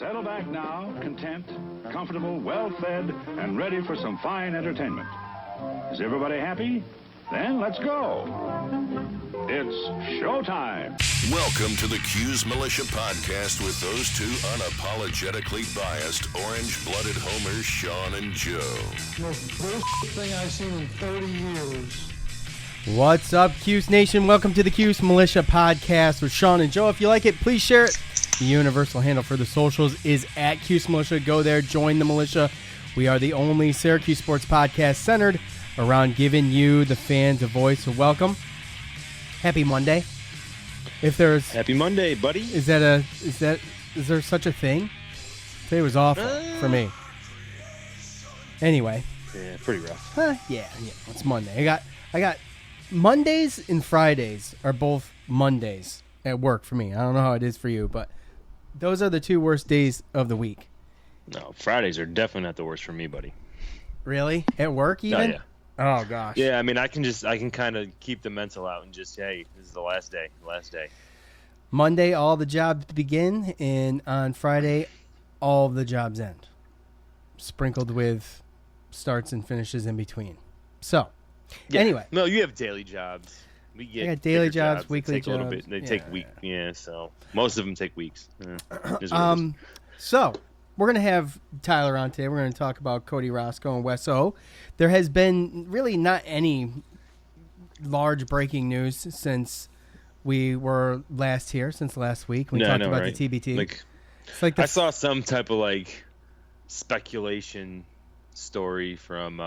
Settle back now, content, comfortable, well-fed, and ready for some fine entertainment. Is everybody happy? Then let's go. It's showtime. Welcome to the Cuse Militia Podcast with those two unapologetically biased, orange-blooded homers, Sean and Joe. Most bullshit thing I've seen in 30 years. What's up, Cuse Nation? Welcome to the Cuse Militia Podcast with Sean and Joe. If you like it, please share it. The universal handle for the socials is at Cuse Militia. Go there, join the militia. We are the only Syracuse sports podcast centered around giving you, the fans, a voice. So welcome. Happy Monday. If there's Happy Monday, buddy. is there such a thing? Today was awful for me. Anyway. Yeah, pretty rough. Yeah, it's Monday. I got Mondays and Fridays are both Mondays at work for me. I don't know how it is for you, but those are the two worst days of the week. No, Fridays are definitely not the worst for me, buddy. Really? At work even? Oh, yeah. Oh gosh. Yeah, I mean, I can kind of keep the mental out and just, hey, this is the last day. Monday, all the jobs begin, and on Friday, all the jobs end. Sprinkled with starts and finishes in between. So, Yeah. anyway. No, you have daily jobs. We I get got daily bigger jobs, They weekly take a little jobs. bit. They Yeah. take weeks. Yeah, so most of them take weeks. Yeah, is what it is. So, we're going to have Tyler on today. We're going to talk about Cody Roscoe and Wes O. There has been really not any large breaking news since we were last here, since last week. We talked about right? the TBT. Like, it's I saw some type of speculation story from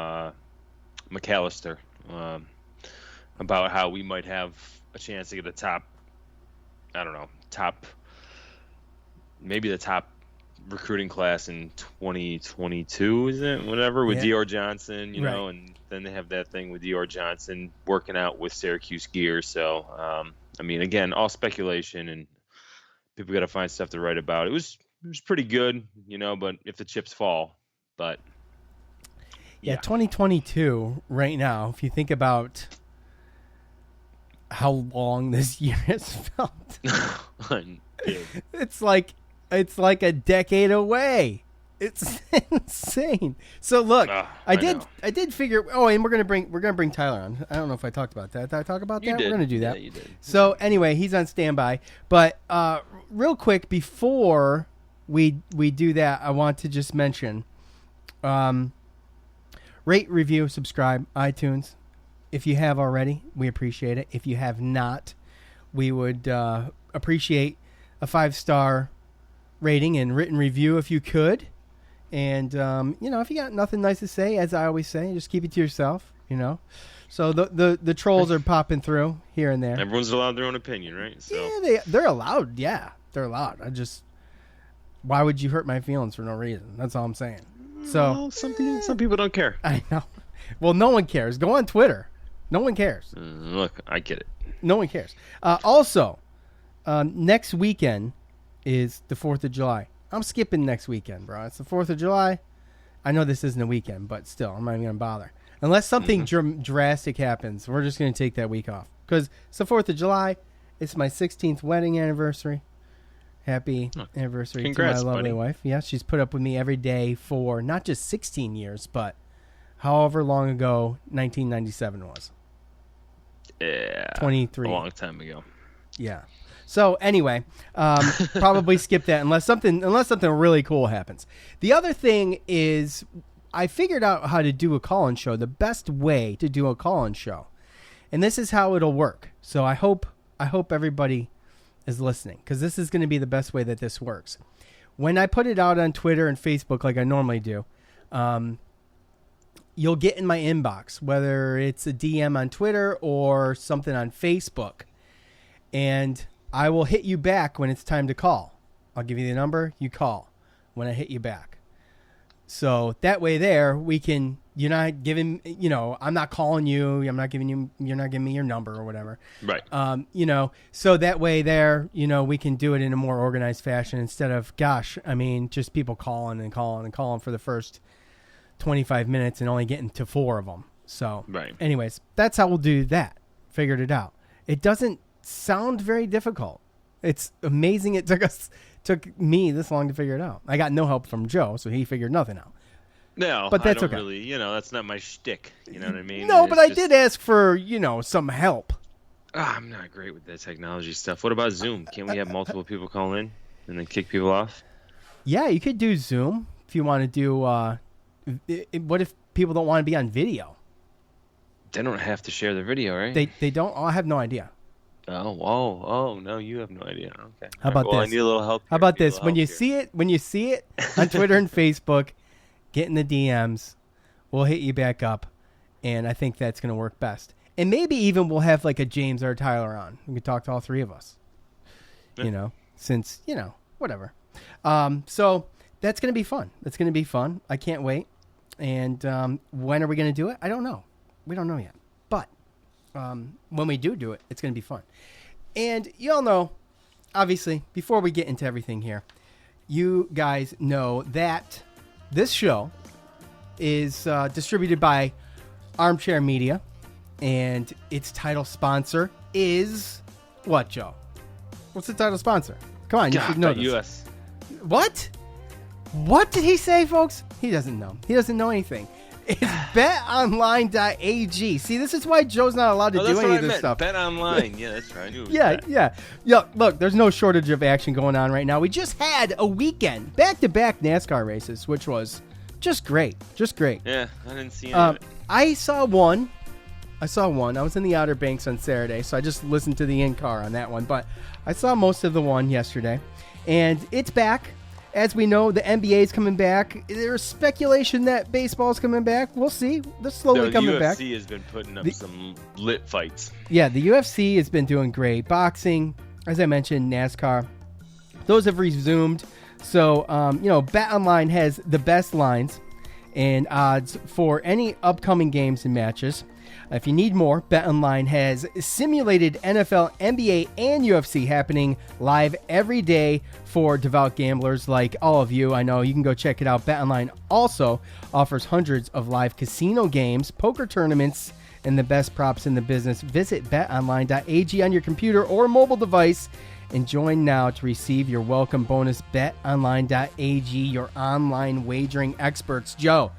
McAllister about how we might have a chance to get maybe the top recruiting class in 2022, is it? Whatever, with Dior Johnson, you know, and then they have that thing with Dior Johnson working out with Syracuse gear. So, I mean, again, all speculation, and people got to find stuff to write about. It was pretty good, you know, but if the chips fall, but yeah, 2022 right now, if you think about how long this year has felt, it's like a decade away. It's insane. So look, I did figure. Oh, and we're gonna bring Tyler on. I don't know if I talked about that. Did I talk about that? We're gonna do that. Yeah, you did. So anyway, he's on standby. But real quick before we do that, I want to just mention, rate, review, subscribe, iTunes. If you have already, we appreciate it. If you have not, we would appreciate a 5-star rating and written review if you could. And, if you got nothing nice to say, as I always say, just keep it to yourself, So the trolls are popping through here and there. Everyone's allowed their own opinion, right? So. Yeah, they're allowed. Yeah, they're allowed. Why would you hurt my feelings for no reason? That's all I'm saying. So well, some people don't care. I know. Well, no one cares. Go on Twitter. No one cares. Look, I get it. No one cares. Also, next weekend is the 4th of July. I'm skipping next weekend, bro. It's the 4th of July. I know this isn't a weekend, but still, I'm not even going to bother. Unless something drastic happens, we're just going to take that week off. Because it's the 4th of July. It's my 16th wedding anniversary. Happy anniversary Congrats, to my lovely buddy. wife. Yeah, she's put up with me every day for not just 16 years, but however long ago 1997 was. Yeah. 23. A long time ago. Yeah. So anyway, probably skip that unless something really cool happens. The other thing is I figured out how to do a call-in show, the best way to do a call-in show. And this is how it'll work. So I hope everybody is listening, because this is going to be the best way that this works. When I put it out on Twitter and Facebook like I normally do, you'll get in my inbox, whether it's a DM on Twitter or something on Facebook. And I will hit you back when it's time to call. I'll give you the number, you call when I hit you back. So that way there, we can, you're not giving, I'm not calling you, you're not giving me your number or whatever. Right. So that way there, we can do it in a more organized fashion instead of, just people calling and calling and calling for the first 25 minutes and only getting to 4 of them. So anyways, that's how we'll do that. Figured it out. It doesn't sound very difficult. It's amazing it took us took me this long to figure it out. I got no help from Joe, so he figured nothing out. No, but that's I don't okay. Really, that's not my shtick. You know what I mean? No, but I did ask for, some help. I'm not great with that technology stuff. What about Zoom? Can't we have multiple people call in and then kick people off? Yeah, you could do Zoom if you want to do. What if people don't want to be on video? They don't have to share their video, right? They don't. I have no idea. Oh, no, you have no idea. Okay. How about this? I need a little help. How about this? When you see it on Twitter and Facebook, get in the DMs. We'll hit you back up, and I think that's going to work best. And maybe even we'll have like a James or a Tyler on. We can talk to all three of us. Yeah. Since whatever. So that's going to be fun. That's going to be fun. I can't wait. And when are we going to do it? I don't know. We don't know yet. But when we do it, it's going to be fun. And you all know, obviously, before we get into everything here, you guys know that this show is distributed by Armchair Media, and its title sponsor is what, Joe? What's the title sponsor? Come on, you should know this. US. What? What did he say, folks? He doesn't know. He doesn't know anything. It's betonline.ag. See, this is why Joe's not allowed to do any of this stuff. Bet online. Yeah, that's right. I knew it was Yeah. Look, there's no shortage of action going on right now. We just had a weekend, back-to-back NASCAR races, which was just great. Just great. Yeah, I didn't see any of it. I saw one. I was in the Outer Banks on Saturday, so I just listened to the in-car on that one. But I saw most of the one yesterday, and it's back. As we know, the NBA is coming back. There's speculation that baseball's coming back. We'll see. They're slowly coming back. The UFC has been putting up some lit fights. Yeah, the UFC has been doing great. Boxing, as I mentioned, NASCAR, those have resumed. So, BetOnline has the best lines and odds for any upcoming games and matches. If you need more, BetOnline has simulated NFL, NBA, and UFC happening live every day for devout gamblers like all of you. I know you can go check it out. BetOnline also offers hundreds of live casino games, poker tournaments, and the best props in the business. Visit betonline.ag on your computer or mobile device and join now to receive your welcome bonus. BetOnline.ag, your online wagering experts. Joe,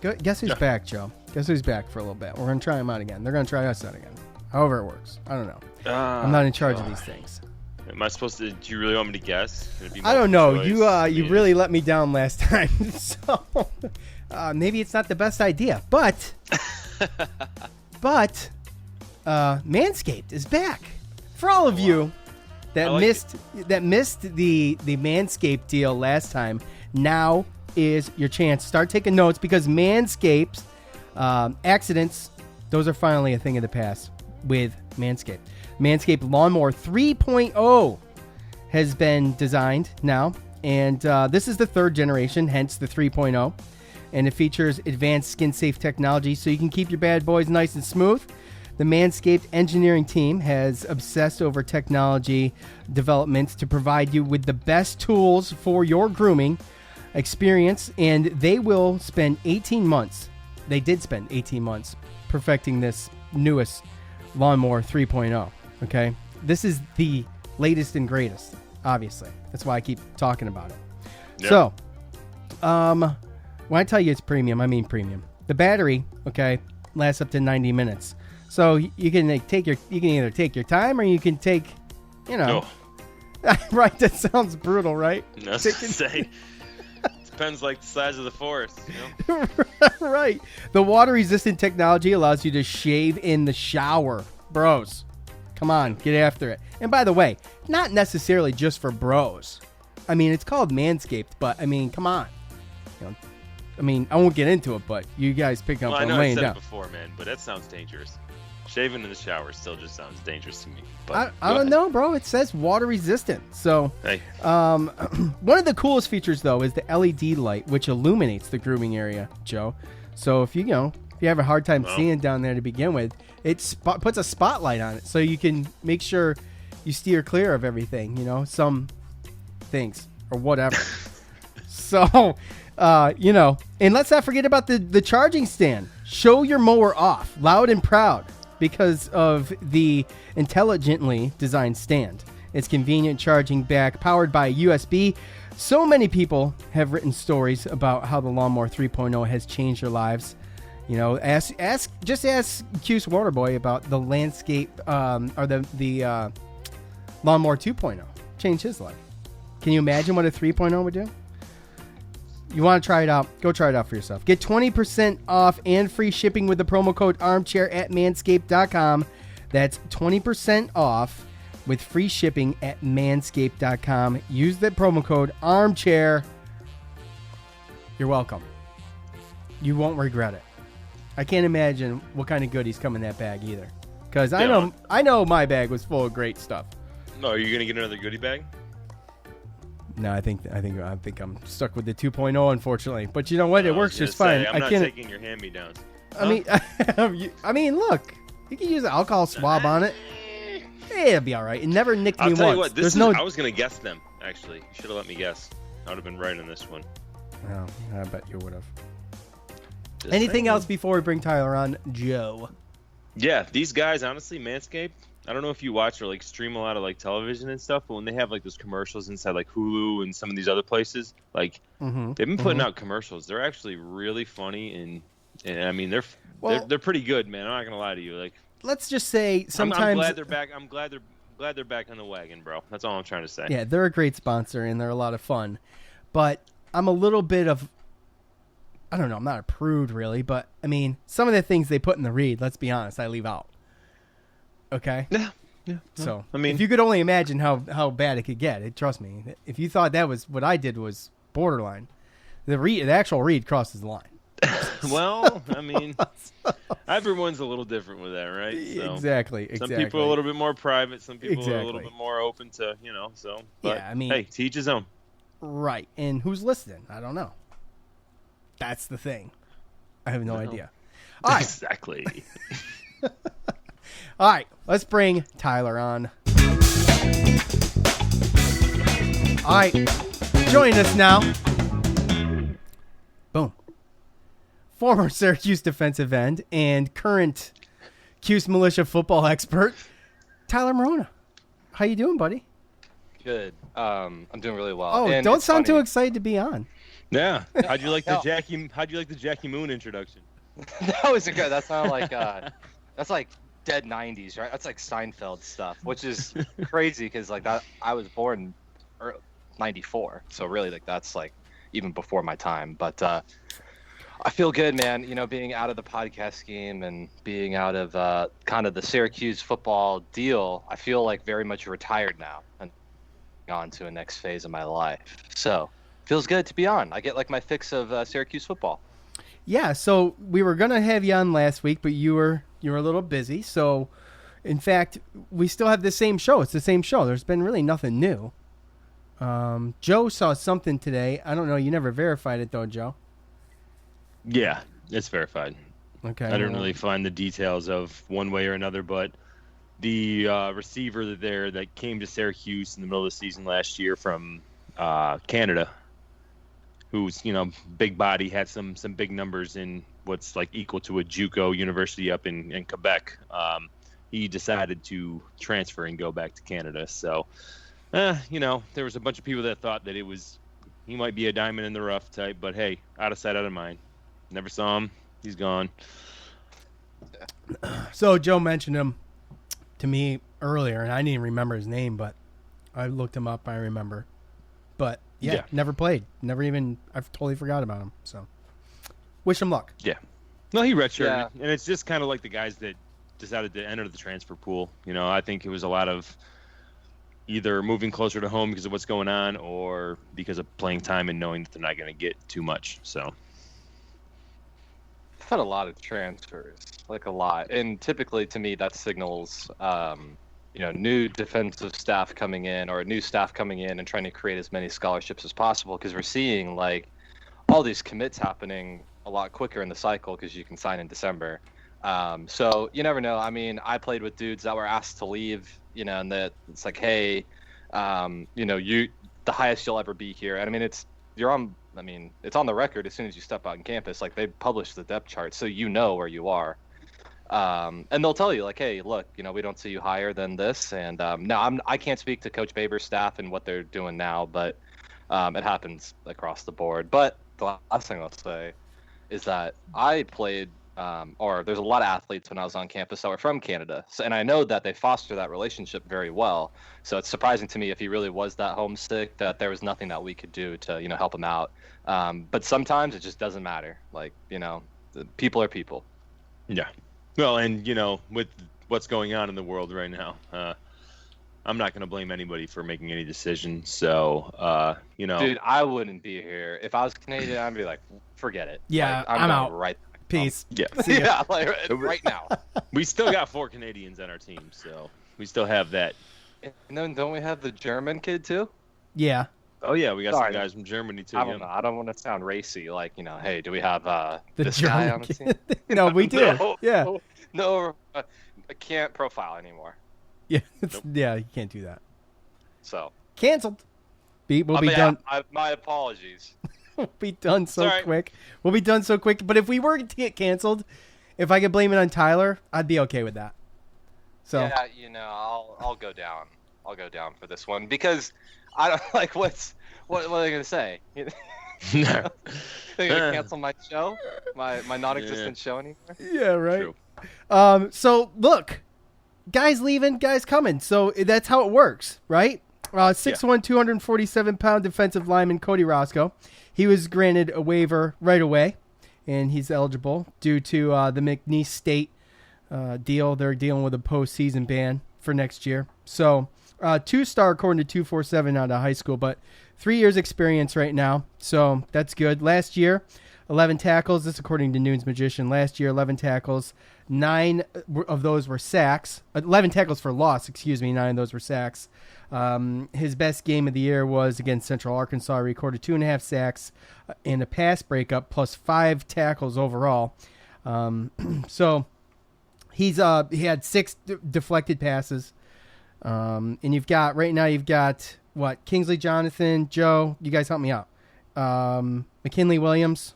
guess who's back, Joe? Guess who's back for a little bit? We're going to try him out again. They're going to try us out again. However it works. I don't know. I'm not in charge of these things. Am I supposed to? Do you really want me to guess? I don't know. You really let me down last time. So maybe it's not the best idea. But Manscaped is back. For all of you that missed the Manscaped deal last time, now is your chance. Start taking notes because Manscaped accidents, those are finally a thing of the past with Manscaped. Manscaped Lawnmower 3.0 has been designed now, and this is the third generation, hence the 3.0, and it features advanced skin-safe technology so you can keep your bad boys nice and smooth. The Manscaped engineering team has obsessed over technology developments to provide you with the best tools for your grooming experience, and they will spend 18 months. They did spend 18 months perfecting this newest Lawnmower 3.0. Okay, this is the latest and greatest. Obviously, that's why I keep talking about it. Yep. So, when I tell you it's premium, I mean premium. The battery, okay, lasts up to 90 minutes. So you can either take your time or you can take, right? That sounds brutal, right? No, say. Depends like the size of the forest, Right. The water-resistant technology allows you to shave in the shower. Bros, come on, get after it. And by the way, not necessarily just for bros. I mean, it's called Manscaped, but I mean, come on. I won't get into it, but you guys pick up what I'm laying down. I know I said it before, man, but that sounds dangerous. Shaving in the shower still just sounds dangerous to me. But I don't know, bro. It says water resistant. So, hey. One of the coolest features though is the LED light, which illuminates the grooming area, Joe. So if you have a hard time seeing down there to begin with, it puts a spotlight on it, so you can make sure you steer clear of everything. Some things or whatever. So, and let's not forget about the charging stand. Show your mower off, loud and proud, because of the intelligently designed stand. It's convenient charging back, powered by USB. So many people have written stories about how the Lawnmower 3.0 has changed their lives. You know, ask Cuse Waterboy about the landscape or the Lawnmower 2.0. Changed his life. Can you imagine what a 3.0 would do? You want to try it out? Go try it out for yourself. Get 20% off and free shipping with the promo code armchair at manscaped.com. That's 20% off with free shipping at manscaped.com. Use the promo code armchair. You're welcome. You won't regret it. I can't imagine what kind of goodies come in that bag either. Because I know my bag was full of great stuff. No, are you going to get another goodie bag? No, I think I'm stuck with the 2.0, unfortunately. But you know what? It works just fine. I'm not taking your hand-me-downs. Huh? I mean, look, you can use an alcohol swab on it. It'll be all right. It never nicked me once. I'll tell you what. I was going to guess them. Actually, you should have let me guess. I would have been right on this one. Oh, I bet you would have. Anything else before we bring Tyler on, Joe? Yeah, these guys, honestly, Manscaped. I don't know if you watch or like stream a lot of like television and stuff, but when they have like those commercials inside like Hulu and some of these other places, like they've been putting out commercials. They're actually really funny and I mean they're pretty good, man. I'm not gonna lie to you. Like, let's just say sometimes I'm glad they're back. I'm glad they're back on the wagon, bro. That's all I'm trying to say. Yeah, they're a great sponsor and they're a lot of fun, but I'm a little bit of, I don't know, I'm not a prude really, but I mean some of the things they put in the read, let's be honest, I leave out. Okay. Yeah. So I mean, if you could only imagine how bad it could get, trust me. If you thought that was what I did was borderline, the actual read crosses the line. Well, I mean, everyone's a little different with that, right? So exactly. Some people are a little bit more private. Some people are a little bit more open to, So, but, yeah, I mean, hey, to each his own. Right, and who's listening? I don't know. That's the thing. I have no idea. All right. Exactly. All right, let's bring Tyler on. All right, join us now. Boom. Former Syracuse defensive end and current Cuse Militia football expert, Tyler Morona. How you doing, buddy? Good. I'm doing really well. Oh, and don't sound too excited to be on. Yeah. How'd you like the Jackie Moon introduction? That was good. That sounded like that's like dead 90s, right? That's like Seinfeld stuff, which is crazy because like that I was born 94, so really like that's like even before my time. But I feel good, man. Being out of the podcast game and being out of kind of the Syracuse football deal, I feel like very much retired now and on to a next phase of my life. So feels good to be on. I get like my fix of Syracuse football. Yeah, so we were gonna have you on last week, but you were a little busy. So, in fact, we still have the same show. It's the same show. There's been really nothing new. Joe saw something today. I don't know. You never verified it though, Joe. Yeah, it's verified. Okay. I didn't really find the details of one way or another, but the receiver there that came to Syracuse in the middle of the season last year from Canada, who's big body, had some big numbers in what's like equal to a JUCO university up in Quebec. He decided to transfer and go back to Canada. So, there was a bunch of people that thought that he might be a diamond in the rough type, but hey, out of sight, out of mind. Never saw him. He's gone. So Joe mentioned him to me earlier, and I didn't even remember his name, but I looked him up. I remember. But yeah, never played. I've totally forgot about him. So wish him luck. Yeah. No, he redshirted, and it's just kind of like the guys that decided to enter the transfer pool. I think it was a lot of either moving closer to home because of what's going on or because of playing time and knowing that they're not going to get too much. So I've had a lot of transfers, like a lot. And typically to me that signals new defensive staff coming in or new staff coming in and trying to create as many scholarships as possible, because we're seeing like all these commits happening a lot quicker in the cycle because you can sign in December. So you never know. I mean, I played with dudes that were asked to leave, and that it's like, hey, the highest you'll ever be here. And I mean, it's on the record as soon as you step out on campus. Like they publish the depth chart, so where you are. And they'll tell you like, hey, look, we don't see you higher than this. And now I can't speak to Coach Baber's staff and what they're doing now, but it happens across the board. But the last thing I'll say is that I played, or there's a lot of athletes when I was on campus that were from Canada. So, and I know that they foster that relationship very well. So it's surprising to me if he really was that homesick that there was nothing that we could do to, help him out. But sometimes it just doesn't matter. Like, people are people. Yeah. Well, and, with what's going on in the world right now, I'm not going to blame anybody for making any decisions. So, Dude, I wouldn't be here. If I was Canadian, I'd be like, forget it. Yeah, like, I'm out. Right. Peace. Yeah. Yeah, like right now. We still got 4 Canadians on our team, so we still have that. And then don't we have the German kid too? Yeah. Oh yeah, we got Sorry. some guys from Germany too. I don't know. I don't want to sound racy. Like, hey, do we have The this guy on the team? No, we do. No, Yeah. No, I can't profile anymore. Yeah. Yeah, you can't do that. So Canceled. We'll be done. My apologies. We'll be done so Sorry. quick. We'll be done so quick. But if we were to get canceled, if I could blame it on Tyler, I'd be okay with that. So Yeah, I'll go down. I'll go down for this one because I don't like what are they gonna say? They're gonna cancel my show, my non-existent show anymore. yeah, right. True. So look, guys leaving, guys coming. So that's how it works, right? 6'1", 247-pound defensive lineman Cody Roscoe. He was granted a waiver right away, and he's eligible due to the McNeese State deal. They're dealing with a postseason ban for next year. So 2-star according to 247 out of high school, but 3 years experience right now. So that's good. Last year, 11 tackles. This according to Noon's Magician. Last year, 11 tackles. 9 of those were sacks. 11 tackles for loss, 9 of those were sacks. His best game of the year was against Central Arkansas. He recorded 2.5 sacks and a pass breakup plus 5 tackles overall. So he had 6 deflected passes. And you've got what? Kingsley Jonathan, Joe, you guys help me out. McKinley Williams,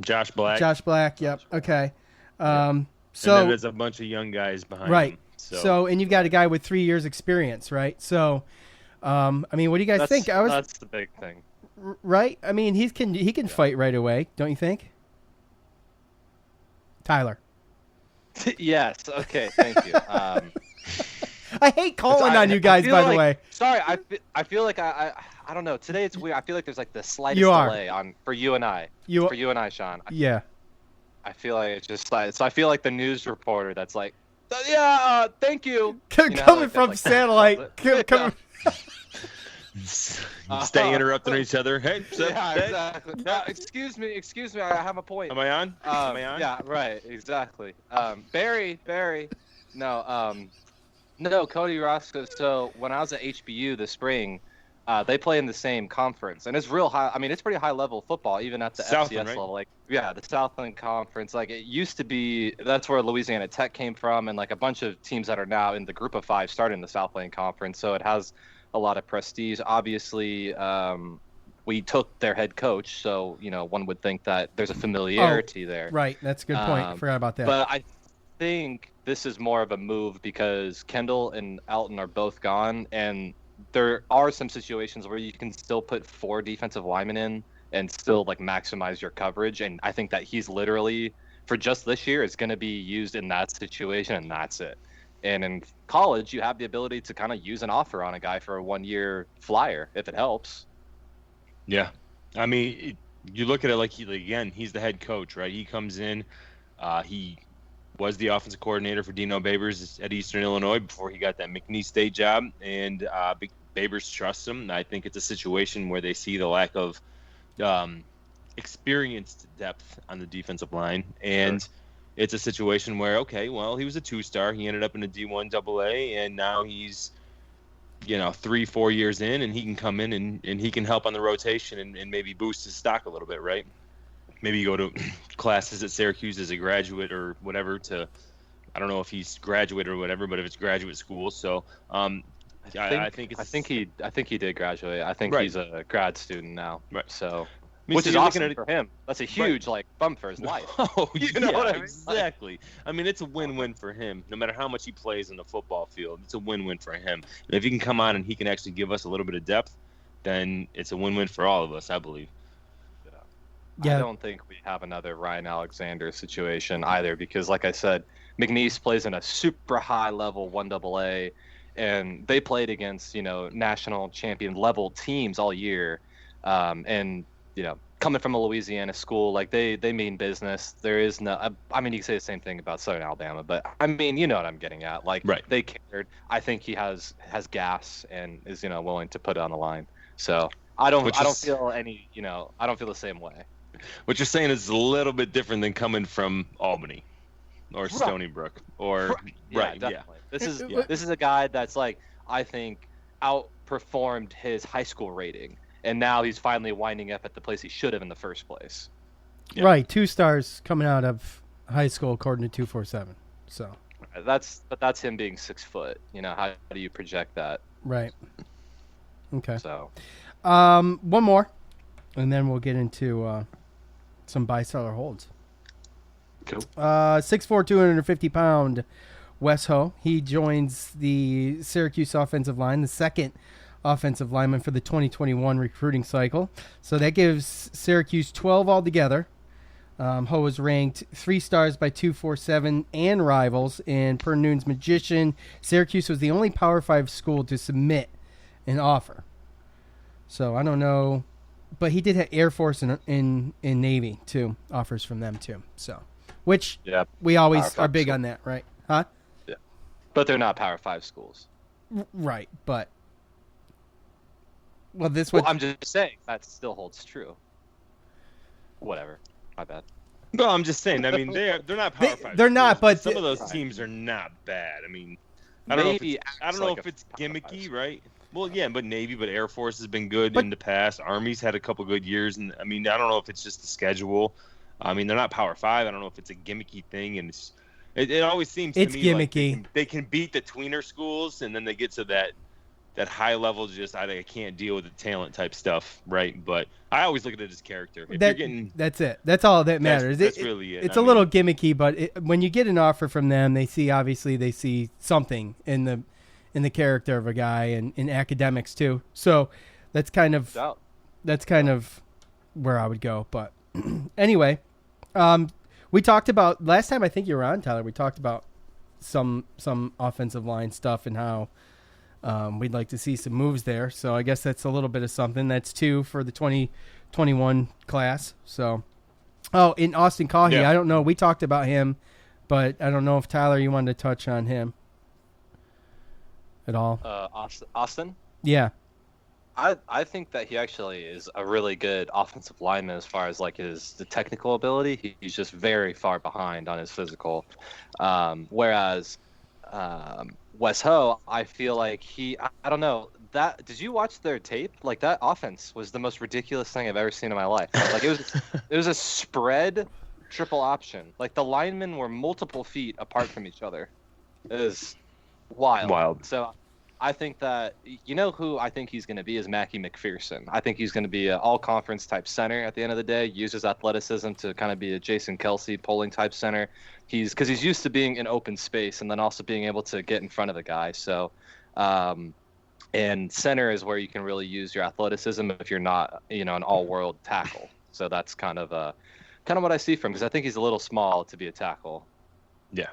Josh Black. Yep. Okay. So and then there's a bunch of young guys behind right. him. So and you've got a guy with 3 years experience, right? So, what do you guys think? That's the big thing, right? I mean, he can fight right away, don't you think? Tyler. Yes. Okay. Thank you. I hate calling on you guys, by the way. Sorry, I feel like I don't know. Today it's weird. I feel like there's like the slightest delay for you and I. For you and I, Sean. Yeah. I feel like it's just like I feel like the news reporter that's like, thank you. Coming from satellite. Coming. Stay interrupting each other. Hey, exactly. Excuse me. I have a point. Am I on? Yeah, right. Exactly. Barry. No, Cody Roscoe. So when I was at HBU this spring, they play in the same conference, and it's real high. I mean, it's pretty high level football, even at the Southland, FCS right? level. Like, the Southland Conference. Like, it used to be. That's where Louisiana Tech came from, and like a bunch of teams that are now in the Group of 5 started in the Southland Conference. So it has a lot of prestige. Obviously, we took their head coach, so one would think that there's a familiarity there. Right, that's a good point. I forgot about that. But I think this is more of a move because Kendall and Alton are both gone, and there are some situations where you can still put 4 defensive linemen in and still like maximize your coverage. And I think that he's literally, for just this year, is going to be used in that situation, and that's it. And in college, you have the ability to kind of use an offer on a guy for a 1-year flyer if it helps. Yeah. I mean, you look at it like he's the head coach, right? He comes in, he was the offensive coordinator for Dino Babers at Eastern Illinois before he got that McNeese State job, and Babers trusts him. I think it's a situation where they see the lack of experienced depth on the defensive line, and Sure. It's a situation where, okay, well, he was a 2-star. He ended up in a D1 AA, and now he's 3-4 years in, and he can come in and he can help on the rotation and maybe boost his stock a little bit, right? Maybe you go to classes at Syracuse as a graduate or whatever I don't know if he's graduate or whatever, but if it's graduate school. So I think he did graduate. I think right. he's a grad student now. Right. So Which is awesome for him. That's a huge bump for his life. Oh, you know what I mean? Exactly. I mean, it's a win-win for him. No matter how much he plays in the football field, it's a win-win for him. And if he can come on and he can actually give us a little bit of depth, then it's a win-win for all of us, I believe. Yeah. I don't think we have another Ryan Alexander situation either, because, like I said, McNeese plays in a super high-level 1AA, and they played against national champion level teams all year, and coming from a Louisiana school, they mean business. There is no, I mean, you can say the same thing about Southern Alabama, but I mean, you know what I'm getting at. Right. They cared. I think he has gas and is willing to put it on the line. So I don't feel the same way. What you're saying is a little bit different than coming from Albany or Stony Brook or right. Definitely. Yeah. This is a guy that's I think outperformed his high school rating. And now he's finally winding up at the place he should have in the first place. Yeah. Right, 2 stars coming out of high school according to 247. So that's him being 6 foot. How do you project that? Right. Okay. So, one more, and then we'll get into some buy-seller holds. Cool. 6'4", 250-pound Wes Ho. He joins the Syracuse offensive line, the second offensive lineman for the 2021 recruiting cycle. So that gives Syracuse 12 altogether. Ho was ranked 3 stars by 247 and Rivals. And per Noon's Magician, Syracuse was the only Power 5 school to submit an offer. So I don't know. But he did have Air Force and Navy, too. Offers from them, too. So, which we always are big on that, right? Huh? Yeah. But they're not Power 5 schools. Right, but... Well, I'm just saying that still holds true. Whatever, my bad. No, I'm just saying. I mean, they're not Power 5. They're not, but some of those teams are not bad. I mean, I don't know if it's gimmicky, right? Well, yeah, but Navy, but Air Force has been good in the past. Army's had a couple good years, and I mean, I don't know if it's just the schedule. I mean, they're not Power 5. I don't know if it's a gimmicky thing, and it always seems to me gimmicky. Like they can beat the tweener schools, and then they get to that high level, just I can't deal with the talent type stuff, right? But I always look at it as character. That's it. That's all that matters. That's really it. It's a little gimmicky, but when you get an offer from them, they see something in the character of a guy and in academics too. So that's kind of where I would go. But anyway, we talked about last time. I think you were on, Tyler. We talked about some offensive line stuff and how. We'd like to see some moves there. So I guess that's a little bit of something. That's 2 for the 2021 class. So, in Austin Cahy, I don't know. We talked about him, but I don't know if, Tyler, you wanted to touch on him at all. Austin? Yeah. I think that he actually is a really good offensive lineman as far as the technical ability. He's just very far behind on his physical. Whereas Wes Ho, I feel like I don't know. Did you watch their tape? That offense was the most ridiculous thing I've ever seen in my life. It was a spread triple option. The linemen were multiple feet apart from each other. It was wild. So I think that, who I think he's going to be is Mackie McPherson. I think he's going to be an all-conference type center at the end of the day, uses athleticism to kind of be a Jason Kelsey polling type center. Because he's used to being in open space and then also being able to get in front of the guy. So, and center is where you can really use your athleticism if you're not, an all-world tackle. So that's kind of what I see from him, because I think he's a little small to be a tackle. Yeah.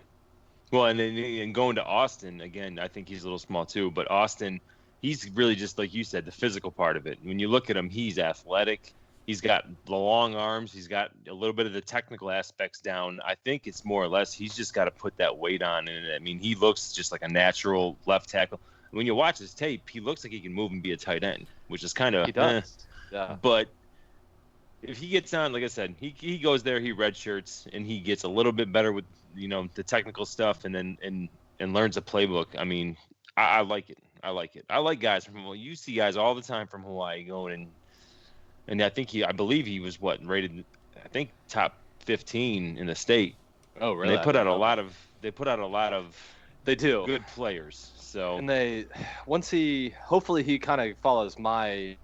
Well, and going to Austin, again, I think he's a little small too. But Austin, he's really just, like you said, the physical part of it. When you look at him, he's athletic. He's got the long arms. He's got a little bit of the technical aspects down. I think it's more or less he's just got to put that weight on. And I mean, he looks just like a natural left tackle. When you watch his tape, he looks like he can move and be a tight end, which is kind of he does. Yeah. But if he gets on, like I said, he goes there, he redshirts, and he gets a little bit better with the technical stuff, and then and learns a playbook. I mean, I like it. I like guys from Hawaii. You see guys all the time from Hawaii going and I believe he was rated, I think top 15 in the state. Oh, really? And they put out a lot of they do good players. So and hopefully he kind of follows my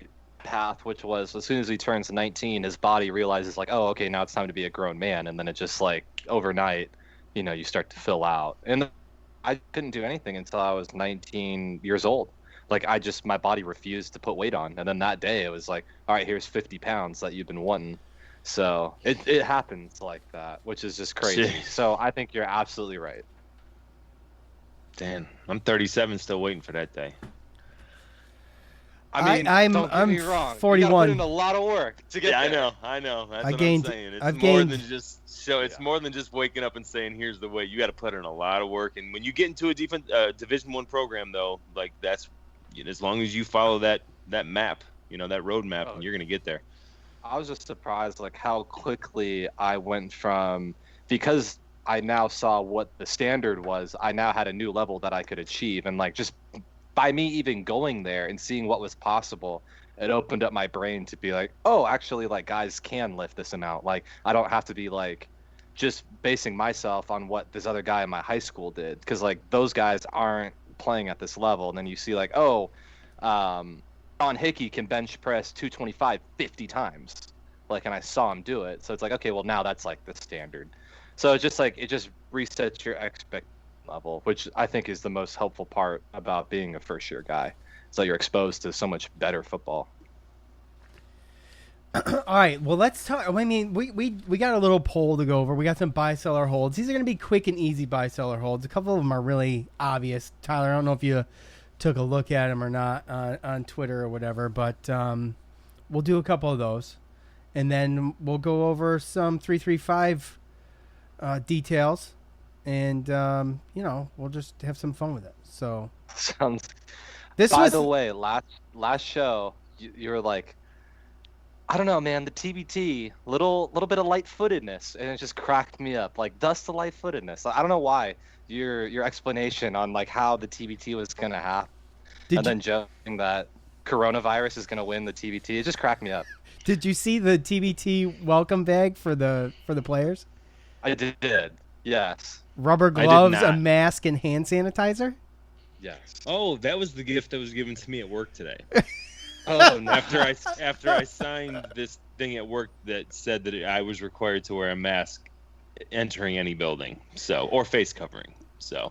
path, which was as soon as he turns 19, his body realizes like, oh, okay, now it's time to be a grown man, and then it just like overnight, you start to fill out. And I couldn't do anything until I was 19 years old. Like my body refused to put weight on, and then that day it was like, all right, here's 50 pounds that you've been wanting. So it happens like that, which is just crazy. Jeez. So I think you're absolutely right. Damn, I'm 37, still waiting for that day. I mean, I'm don't get me wrong. 41. You gotta put in a lot of work to get there. I know. That's what I'm saying. It's I've more gained- than just It's more than just waking up and saying, "Here's the way." You got to put in a lot of work. And when you get into a Division I program, though, like that's as long as you follow that map, that road map, and you're gonna get there. I was just surprised, like how quickly I went from, because I now saw what the standard was. I now had a new level that I could achieve, and like just by me even going there and seeing what was possible, it opened up my brain to be like, oh, actually, like guys can lift this amount. Like I don't have to be like just basing myself on what this other guy in my high school did, because like those guys aren't playing at this level. And then you see like, oh, John Hickey can bench press 225 50 times, like, and I saw him do it. So it's like, okay, well now that's like the standard. So it's just like it just resets your expectation level, which I think is the most helpful part about being a first year guy. So you're exposed to so much better football. All right, well, let's talk. I mean, we got a little poll to go over. We got some buy-seller holds. These are going to be quick and easy buy-seller holds. A couple of them are really obvious. Tyler, I don't know if you took a look at them or not on Twitter or whatever, but we'll do a couple of those. And then we'll go over some 335 details. And, we'll just have some fun with it. So Sounds. this By was the way, last show, you were like, I don't know, man, the TBT, little bit of light-footedness, and it just cracked me up. Like, dust the light-footedness. I don't know why. Your explanation on like how the TBT was gonna happen, then joking that coronavirus is gonna win the TBT, it just cracked me up. Did you see the TBT welcome bag for the players? I did. Yes. Rubber did gloves, a not. mask, and hand sanitizer? Yes. Oh, that was the gift that was given to me at work today. Oh, no. After I signed this thing at work that said that I was required to wear a mask entering any building, or face covering. So,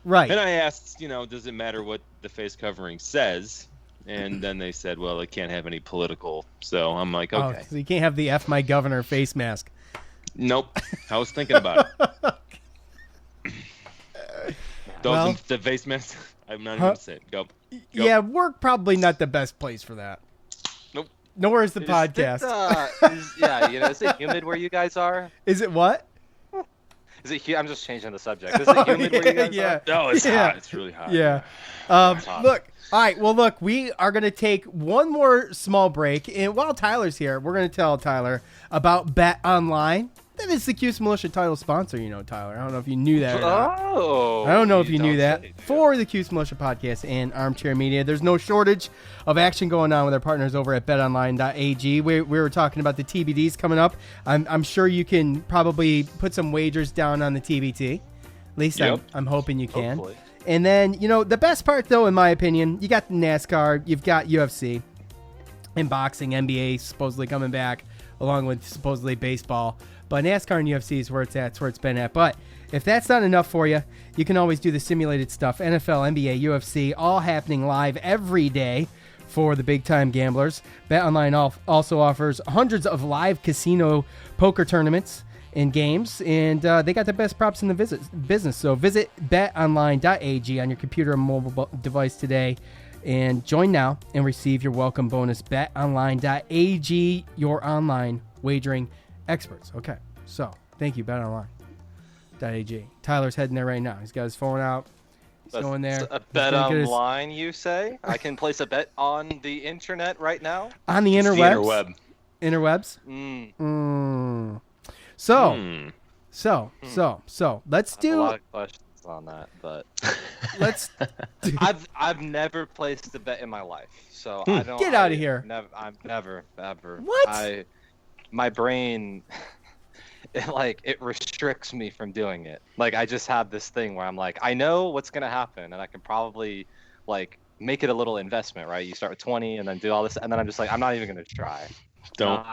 right. And I asked, does it matter what the face covering says? And then they said, well, it can't have any political. So I'm like, okay. Oh, so you can't have the F my governor face mask. Nope. I was thinking about it. The face mask. I'm not even going to say it. Go. Yeah, work probably not the best place for that. Nope. Nor is the podcast. Is it humid where you guys are? Is it what? Is it? I'm just changing the subject. Is it humid where you guys are? Oh, it's hot. It's really hot. Yeah. hot. Look. All right. Well, look, we are going to take one more small break. And while Tyler's here, we're going to tell Tyler about Bet Online. That is the Cuse Militia title sponsor, Tyler. I don't know if you knew that or not. Oh. I don't know if you knew don't that. say, dude. For the Cuse Militia podcast and Armchair Media, there's no shortage of action going on with our partners over at betonline.ag. We were talking about the TBDs coming up. I'm sure you can probably put some wagers down on the TBT. At least Yep. I'm hoping you can. Hopefully. And then, the best part, though, in my opinion, you got the NASCAR, you've got UFC, and boxing, NBA supposedly coming back, along with supposedly baseball. But NASCAR and UFC is where it's at. It's where it's been at. But if that's not enough for you, you can always do the simulated stuff. NFL, NBA, UFC, all happening live every day for the big-time gamblers. BetOnline also offers hundreds of live casino poker tournaments and games, and they got the best props in the business. So visit betonline.ag on your computer and mobile device today, and join now and receive your welcome bonus. BetOnline.ag, your online wagering experts. Okay, so thank you, BetOnline.ag. Tyler's heading there right now. He's got his phone out. He's going there. A bet online, you say? I can place a bet on the internet right now? On the It's the interwebs. interweb. Interwebs? So let's I have a lot do. of questions on that, but Let's I've never placed a bet in my life, so I don't. Get outta here. I've never ever. What? My brain, it restricts me from doing it. Like I just have this thing where I'm like, I know what's gonna happen, and I can probably like make it a little investment, right? You start with 20 and then do all this, and then I'm just like, I'm not even gonna try. Don't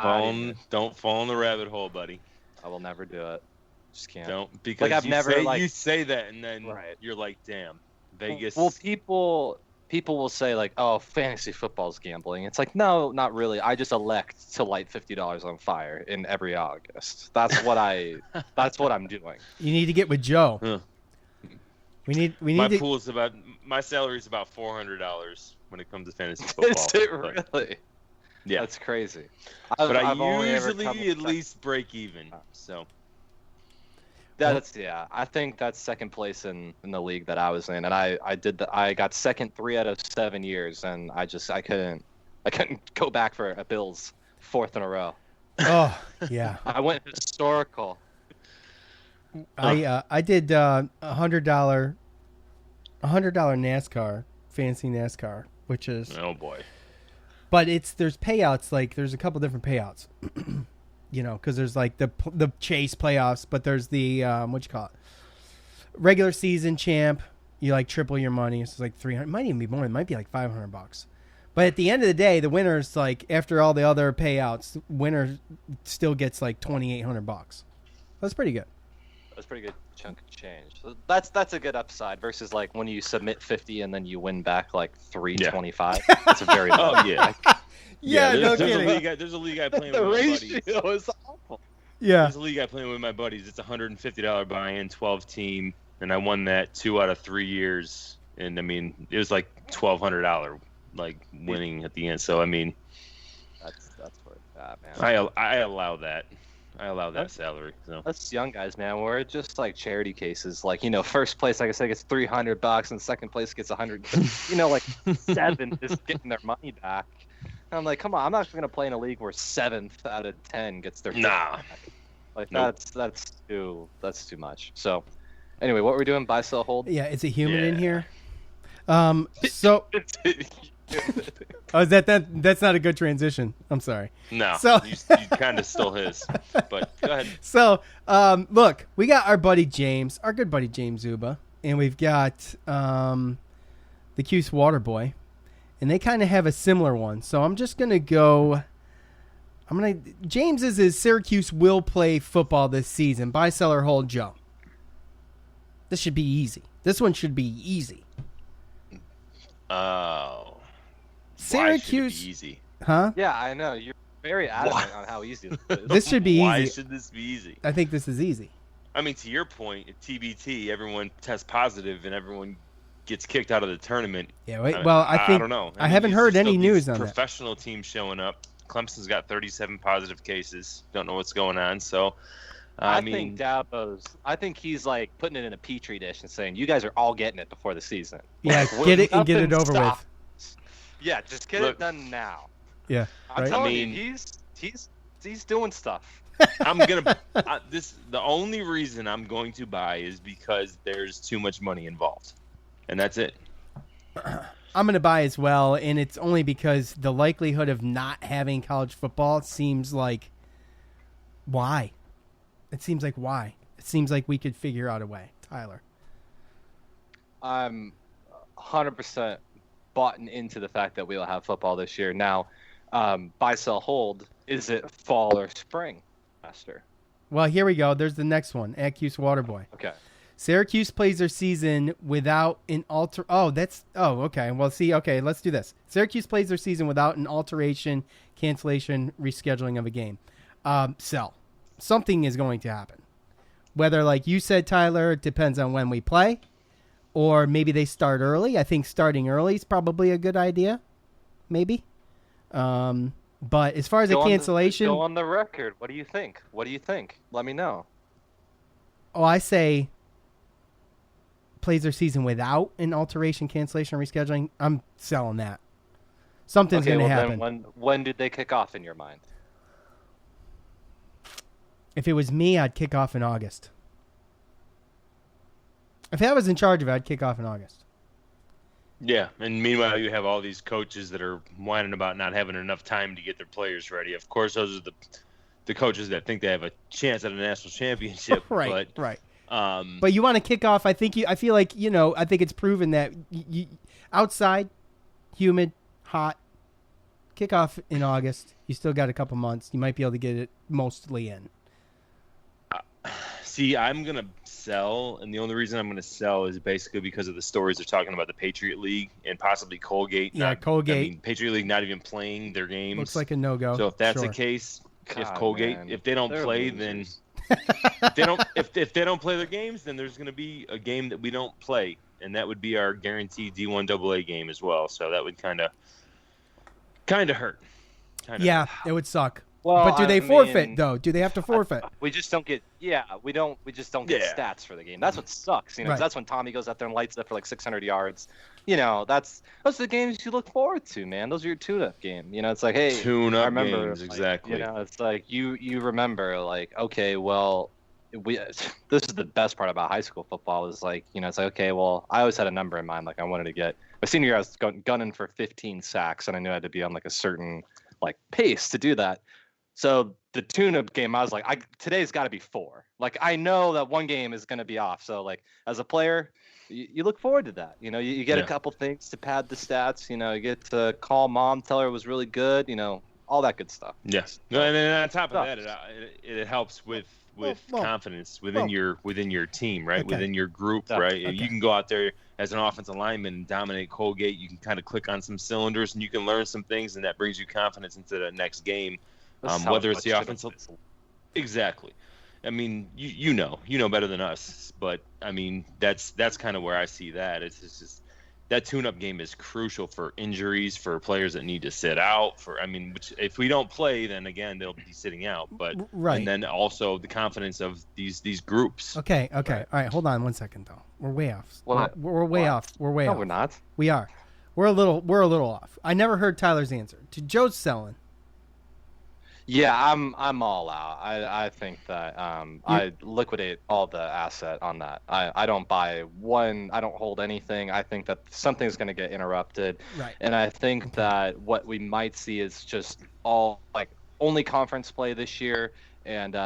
fall in the rabbit hole, buddy. I will never do it. Just can't. Don't, because I've never you say that and then you're like, damn, Vegas. Well, people will say like, oh, fantasy football's gambling. It's like, no, not really. I just elect to light $50 on fire in every August. That's what I'm doing. You need to get with Joe. Huh. We need my salary is about $400 when it comes to fantasy football. Is it really? Yeah, that's crazy. But I usually at least break even. So I think that's second place in the league that I was in, and I got second 3 out of 7 years, and I couldn't go back for a Bills 4th in a row. Oh yeah. I went historical. I did $100 NASCAR, fancy NASCAR, which is, oh boy. But there's payouts, like there's a couple different payouts, because there's like the chase playoffs, but there's the regular season champ. You like triple your money. It's like $300. It might even be more. It might be like $500. But at the end of the day, the winner's like, after all the other payouts, the winner still gets like $2,800. That's pretty good. That's a pretty good chunk of change. So that's a good upside versus like when you submit 50 and then you win back like 325. That's a very low. Oh yeah. No kidding. There's a league I play with my buddies. The ratio is awful. Yeah. There's a league I play with my buddies. It's a $150 buy-in, 12 team, and I won that 2 out of 3 years. And I mean, it was like $1,200 like winning at the end. So I mean, that's worth that, man. I allow that. I allow that salary. So us young guys, man, we're just like charity cases. Like, first place, like I said, gets $300, and second place gets 100. Like 7 is getting their money back. And I'm like, come on, I'm not going to play in a league where 7th out of 10 gets their money back. Like nope. that's too much. So, anyway, what were we doing? Buy, sell, hold. Yeah, is it humid in here? So. Oh, that's not a good transition. I'm sorry. No, so you kind of stole his, but go ahead. So, look, we got our good buddy James Zuba, and we've got the Cuse Waterboy, and they kind of have a similar one. So I'm just gonna go. James is Syracuse will play football this season. Buy, sell, or hold, Joe. This should be easy. This one should be easy. Oh. Syracuse. Why should it be easy? Huh? Yeah, I know. You're very adamant on how easy this is. This should be easy. Why should this be easy? I think this is easy. I mean, to your point, at TBT, everyone tests positive and everyone gets kicked out of the tournament. Yeah, I don't know. I haven't heard any news on that. Professional teams showing up. Clemson's got 37 positive cases. Don't know what's going on. So, I mean, think Dabo's. I think he's like putting it in a petri dish and saying, "You guys are all getting it before the season." Yeah, get it and get it over with. Yeah, just get it done now. Yeah, I'm telling you, he's doing stuff. I'm gonna. The only reason I'm going to buy is because there's too much money involved, and that's it. I'm going to buy as well, and it's only because the likelihood of not having college football seems like why. It seems like why. It seems like we could figure out a way. Tyler. I'm 100% bought into the fact that we'll have football this year. Now, buy, sell, hold, is it fall or spring, Master? Well, here we go. There's the next one, at Cuse Waterboy. Okay. Syracuse plays their season without an okay. Well, okay, let's do this. Syracuse plays their season without an alteration, cancellation, rescheduling of a game. Sell. Something is going to happen. Whether, like you said, Tyler, it depends on when we play, or maybe they start early. I think starting early is probably a good idea. Maybe. But as far as a cancellation... Go on the record. What do you think? Let me know. Oh, I say... plays their season without an alteration, cancellation, or rescheduling. I'm selling that. Something's going to happen. Then when did they kick off in your mind? If it was me, I'd kick off in August. If I was in charge of it, I'd kick off in August. Yeah, and meanwhile, you have all these coaches that are whining about not having enough time to get their players ready. Of course, those are the coaches that think they have a chance at a national championship. Right. But you want to kick off. I feel like I think it's proven that you outside humid, hot. Kickoff in August. You still got a couple months. You might be able to get it mostly in. See, I'm going to sell, and the only reason I'm going to sell is basically because of the stories they're talking about the Patriot League and possibly Colgate. Yeah, Colgate. I mean, Patriot League not even playing their games. Looks like a no-go. So if that's sure. the case, God, if Colgate, man. if they don't They're play, losers. then if they don't play their games, then there's going to be a game that we don't play, and that would be our guaranteed D1 AA game as well. So that would kind of hurt. Yeah, it would suck. Well, but do they I forfeit mean, though? Do they have to forfeit? We just don't get. Yeah, we just don't get stats for the game. That's what sucks. You know, 'cause Right. that's when Tommy goes out there and lights up for like 600 yards. You know, those are the games you look forward to, man. Those are your tune-up game. You know, it's like, hey, Tune-up I remember, games, like, exactly. You know, it's like you remember, like, okay, well, this is the best part about high school football is like, you know, it's like, okay, well, I always had a number in mind. Like I wanted to get my senior year, I was gunning for 15 sacks, and I knew I had to be on like a certain like pace to do that. So the tune-up game, I was like, today's got to be 4. Like I know that one game is going to be off. So like as a player, you look forward to that. You know, you get a couple things to pad the stats. You know, you get to call mom, tell her it was really good. You know, all that good stuff. Yes. No, and then on top of that, it helps with Well, confidence within your team, right? Okay. Within your group, Yeah, right? okay. You can go out there as an offensive lineman and dominate Colgate. You can kind of click on some cylinders and you can learn some things, and that brings you confidence into the next game. Whether it's the offensive, exactly. I mean, you know better than us, but I mean that's kind of where I see that. It's just that tune-up game is crucial for injuries, for players that need to sit out. Which if we don't play, then again they'll be sitting out. But Right. and then also the confidence of these groups. Okay. All right. Hold on one second though. We're way off. What? We're way off. We're way No, off. we're not. We are. We're a little off. I never heard Tyler's answer. To Joe's selling. Yeah, I'm all out. I think that I liquidate all the asset on that. I don't buy one. I don't hold anything. I think that something's going to get interrupted. Right. And I think that what we might see is just all like only conference play this year. And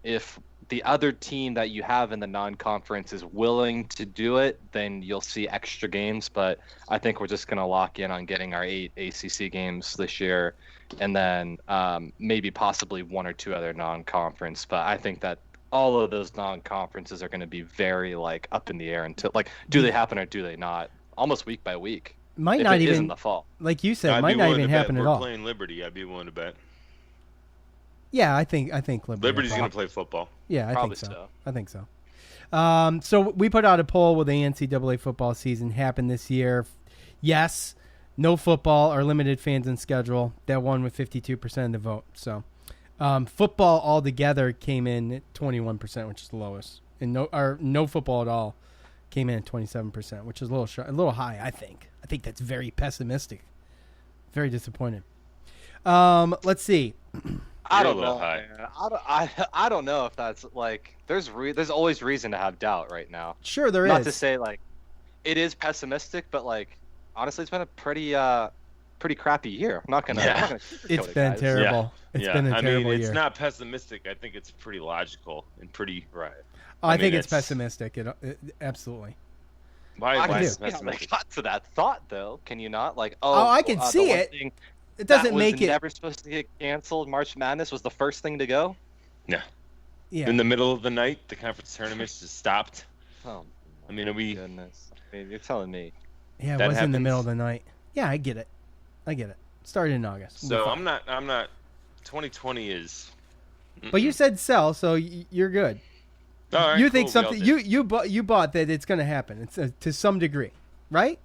if the other team that you have in the non-conference is willing to do it, then you'll see extra games. But I think we're just going to lock in on getting our 8 ACC games this year. And then maybe possibly 1 or 2 other non-conference. But I think that all of those non-conferences are going to be very like up in the air until like, do they happen or do they not? Almost week by week. Might If not it is even in the fall. like you said. I'd Might be not willing even to bet. happen at We're all. playing Liberty. I'd be willing to bet. Yeah, I think Liberty's going to play football. Yeah, I Probably think so. so. I think so. So we put out a poll: will the NCAA football season happen this year? Yes. No football or limited fans and schedule. That won with 52% of the vote. So football altogether came in at 21%, which is the lowest, and no football at all came in at 27%, which is a little high. I think that's very pessimistic. Very disappointed. Let's see. I You're a don't little know. high. Man. I don't know if that's like there's always reason to have doubt right now. Sure, there is. Not to say like it is pessimistic, but like honestly, it's been a pretty crappy year. I'm not gonna. Yeah. I'm not gonna sugarcoat It's it, been guys. terrible. It's been a terrible it's year. not pessimistic. I think it's pretty logical and pretty Right. I I think mean, it's it's- pessimistic. Absolutely. Why I why can is see how they pessimistic? got to that thought though. Can you not? Like, Oh, I can the see one it. thing It that doesn't was make it. never supposed to get canceled. March Madness was the first thing to go. Yeah. Yeah. In the middle of the night, the conference tournaments just stopped. Oh, I mean, are we? goodness. I mean, you're telling me. Yeah, it That was in the happens. middle of the night. Yeah, I get it. Started in August. So We're I'm fine. not. 2020 is. But you said sell, so you're good. All right, you think cool, we all something did. you bought that it's going to happen. It's to some degree, right?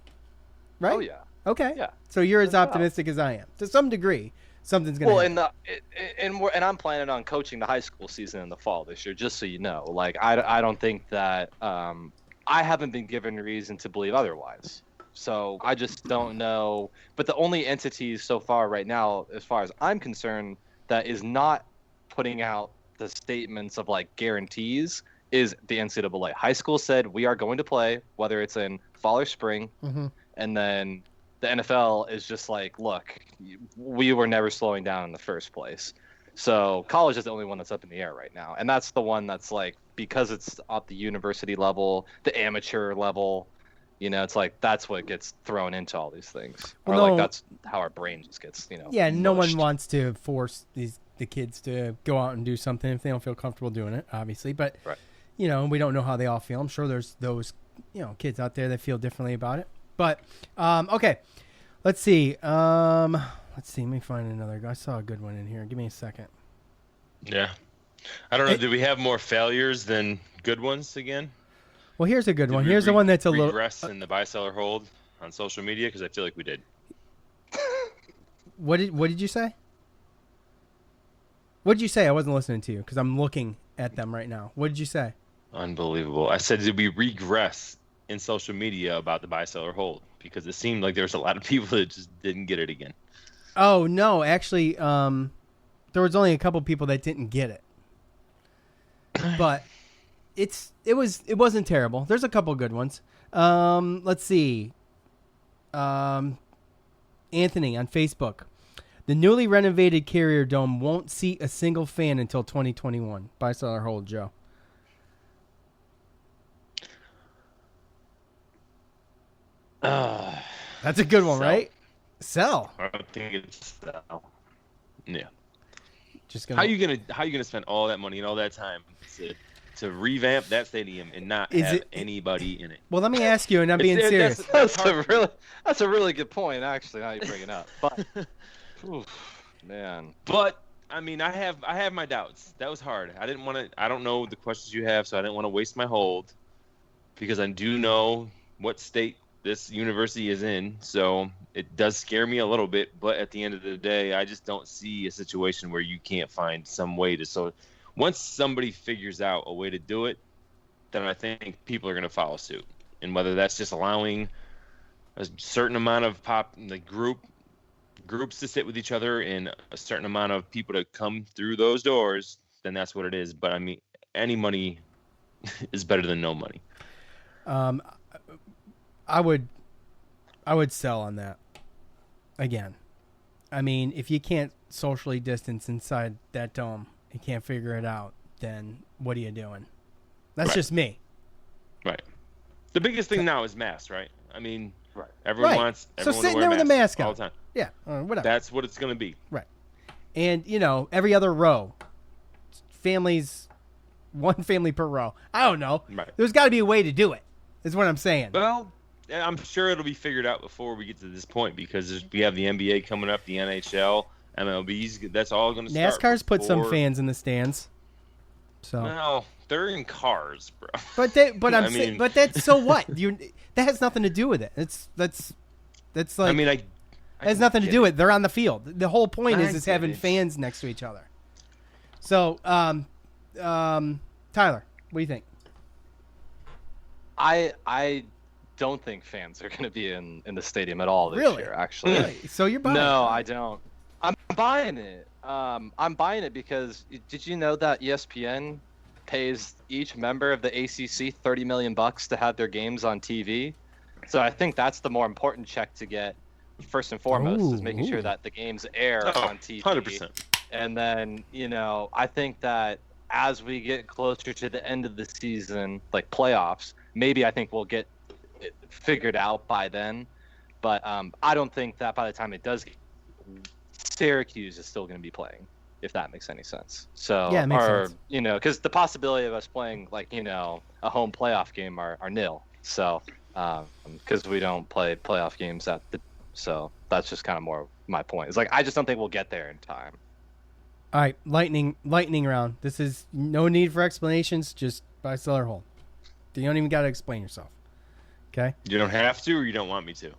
Right? Oh yeah. Okay. Yeah. So you're as No doubt. optimistic as I am. To some degree, something's going to Well, happen. and I'm planning on coaching the high school season in the fall this year, just so you know. Like, I don't think that I haven't been given reason to believe otherwise. So I just don't know. But the only entities so far right now, as far as I'm concerned, that is not putting out the statements of like guarantees is the NCAA. High school said we are going to play, whether it's in fall or spring, Mhm. and then the NFL is just like, look, we were never slowing down in the first place. So college is the only one that's up in the air right now, and that's the one that's like, because it's at the university level, the amateur level, You know, it's like that's what gets thrown into all these things. Well, or no, like that's how our brain just gets, Yeah, no one mushed. wants to force the kids to go out and do something if they don't feel comfortable doing it, obviously. But Right. we don't know how they all feel. I'm sure there's those kids out there that feel differently about it. But okay, let's see. Let me find another. I saw a good one in here. Give me a second. Yeah. I don't know. Do we have more failures than good ones again? Well, here's a good one. Did we Here's the one that's a little regress in the buy, sell, or hold on social media, because I feel like we did. What did you say? What did you say? I wasn't listening to you because I'm looking at them right now. What did you say? Unbelievable. I said, did we regress in social media about the buy, sell, or hold? Because it seemed like there was a lot of people that just didn't get it again. Oh no, actually, there was only a couple people that didn't get it, but it wasn't terrible. There's a couple good ones. Let's see. Anthony on Facebook. The newly renovated Carrier Dome won't seat a single fan until 2021. Buy, sell, or hold, Joe. That's a good one, Sell. right? Sell. I don't think it's sell. Yeah. Just How you gonna spend all that money and all that time to revamp that stadium and not have anybody in it? Well, let me ask you, and I'm being serious. That's a really good point, actually. Now you bring it up, but man. But I mean, I have my doubts. That was hard. I didn't want to. I don't know the questions you have, so I didn't want to waste my hold, because I do know what state this university is in. So it does scare me a little bit. But at the end of the day, I just don't see a situation where you can't find some way to. So once somebody figures out a way to do it, then I think people are going to follow suit. And whether that's just allowing a certain amount of groups to sit with each other and a certain amount of people to come through those doors, then that's what it is. But I mean, any money is better than no money. I would sell on that. Again, I mean, if you can't socially distance inside that dome, you can't figure it out, then what are you doing? That's just me. Right. The biggest thing now is masks, right? I mean, Right. everyone wants everyone so sitting to wear there with a mask all on the time. Yeah, whatever. That's what it's going to be. Right. And, every other row, one family per row. I don't know. Right. There's got to be a way to do it, is what I'm saying. Well, I'm sure it'll be figured out before we get to this point, because we have the NBA coming up, the NHL, MLB's. That's all going to start. NASCAR's put some before- fans in the stands. So. No, they're in cars, bro. But that's so what? That has nothing to do with it. That's like. I mean, it has nothing to do with it. They're on the field. The whole point is get having it. fans next to each other. So, Tyler, what do you think? I don't think fans are going to be in the stadium at all this Really? year, actually. Really? So you're buying? No, I don't. I'm buying it. I'm buying it because did you know that ESPN pays each member of the ACC $30 million to have their games on TV? So I think that's the more important check to get first and foremost, is making sure that the games air on TV. 100%. And then, I think that as we get closer to the end of the season, like playoffs, maybe I think we'll get it figured out by then. But I don't think that by the time it does, Syracuse is still going to be playing, if that makes any sense. So, yeah, it makes sense. Because the possibility of us playing a home playoff game are nil. So, because we don't play playoff games so that's just kind of more my point. It's like I just don't think we'll get there in time. All right, lightning round. This is no need for explanations. Just buy, sell, or hold. You don't even got to explain yourself. Okay. You don't have to, or you don't want me to?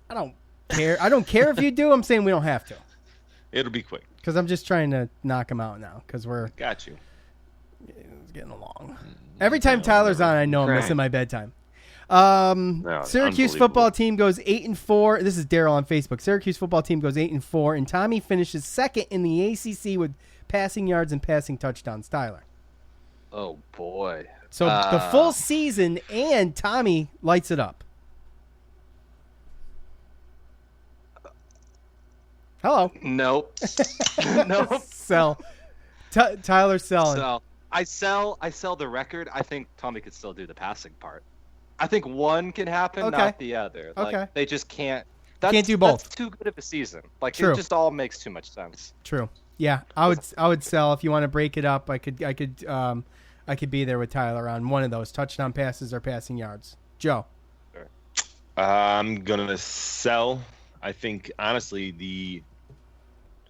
I don't care. I don't care if you do. I'm saying we don't have to. It'll be quick. Because I'm just trying to knock them out now. Because we're Got you. getting along. Every time Tyler's on, I know I'm missing my bedtime. Syracuse football team goes 8-4. This is Daryl on Facebook. Syracuse football team goes 8-4, and Tommy finishes second in the ACC with passing yards and passing touchdowns. Tyler. Oh boy. So the full season, and Tommy lights it up. Hello. Nope. Nope. Sell. Tyler selling. So I sell the record. I think Tommy could still do the passing part. I think one can happen, Okay. not the other. Like, Okay. they just can't. Can't do both. That's too good of a season. Like, True. it just all makes too much sense. True. Yeah, I would sell if you want to break it up. I could be there with Tyler on one of those touchdown passes or passing yards. Joe. I'm gonna sell. I think honestly,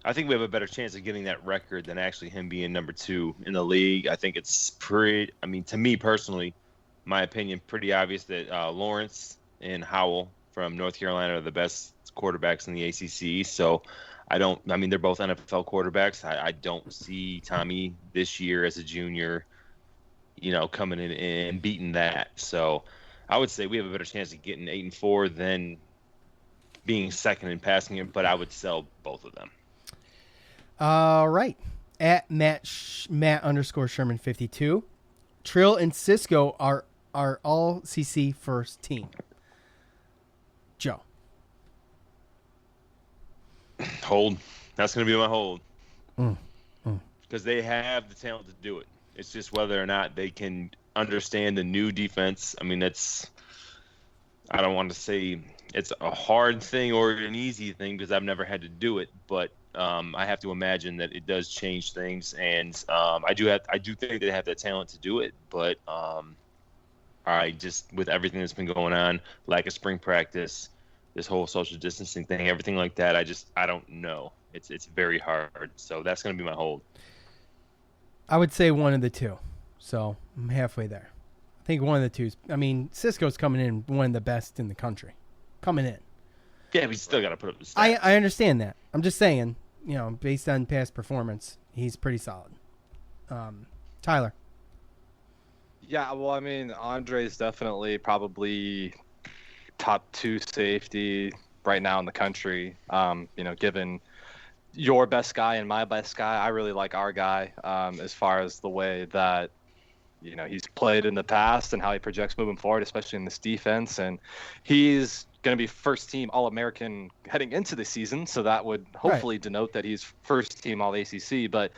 I think we have a better chance of getting that record than actually him being number 2 in the league. I think it's pretty. I mean, to me personally, my opinion, pretty obvious that Lawrence and Howell from North Carolina are the best quarterbacks in the ACC. So I mean, they're both NFL quarterbacks. I don't see Tommy this year as a junior, coming in and beating that. So I would say we have a better chance of getting 8-4 than being second in passing it, but I would sell both of them. All right. At Matt_Sherman 52. Trill and Cisco are all CC first team. Joe. Hold. That's going to be my hold. Because they have the talent to do it. It's just whether or not they can understand the new defense. I mean, I don't want to say it's a hard thing or an easy thing because I've never had to do it, but I have to imagine that it does change things, and I do think they have the talent to do it, but I just, with everything that's been going on, lack of spring practice, this whole social distancing thing, everything like that, I don't know. It's very hard, so that's going to be my hold. I would say one of the two, so I'm halfway there. I think one of the two. I mean, Cisco's coming in one of the best in the country. Coming in. Yeah, we still got to put up the stats. I understand that. I'm just saying, based on past performance, he's pretty solid. Tyler. Yeah, well, I mean, Andre's definitely probably top 2 safety right now in the country. Given your best guy and my best guy, I really like our guy as far as the way that he's played in the past and how he projects moving forward, especially in this defense. And he's going to be first team All-American heading into the season, so that would hopefully denote that he's first team All-ACC. But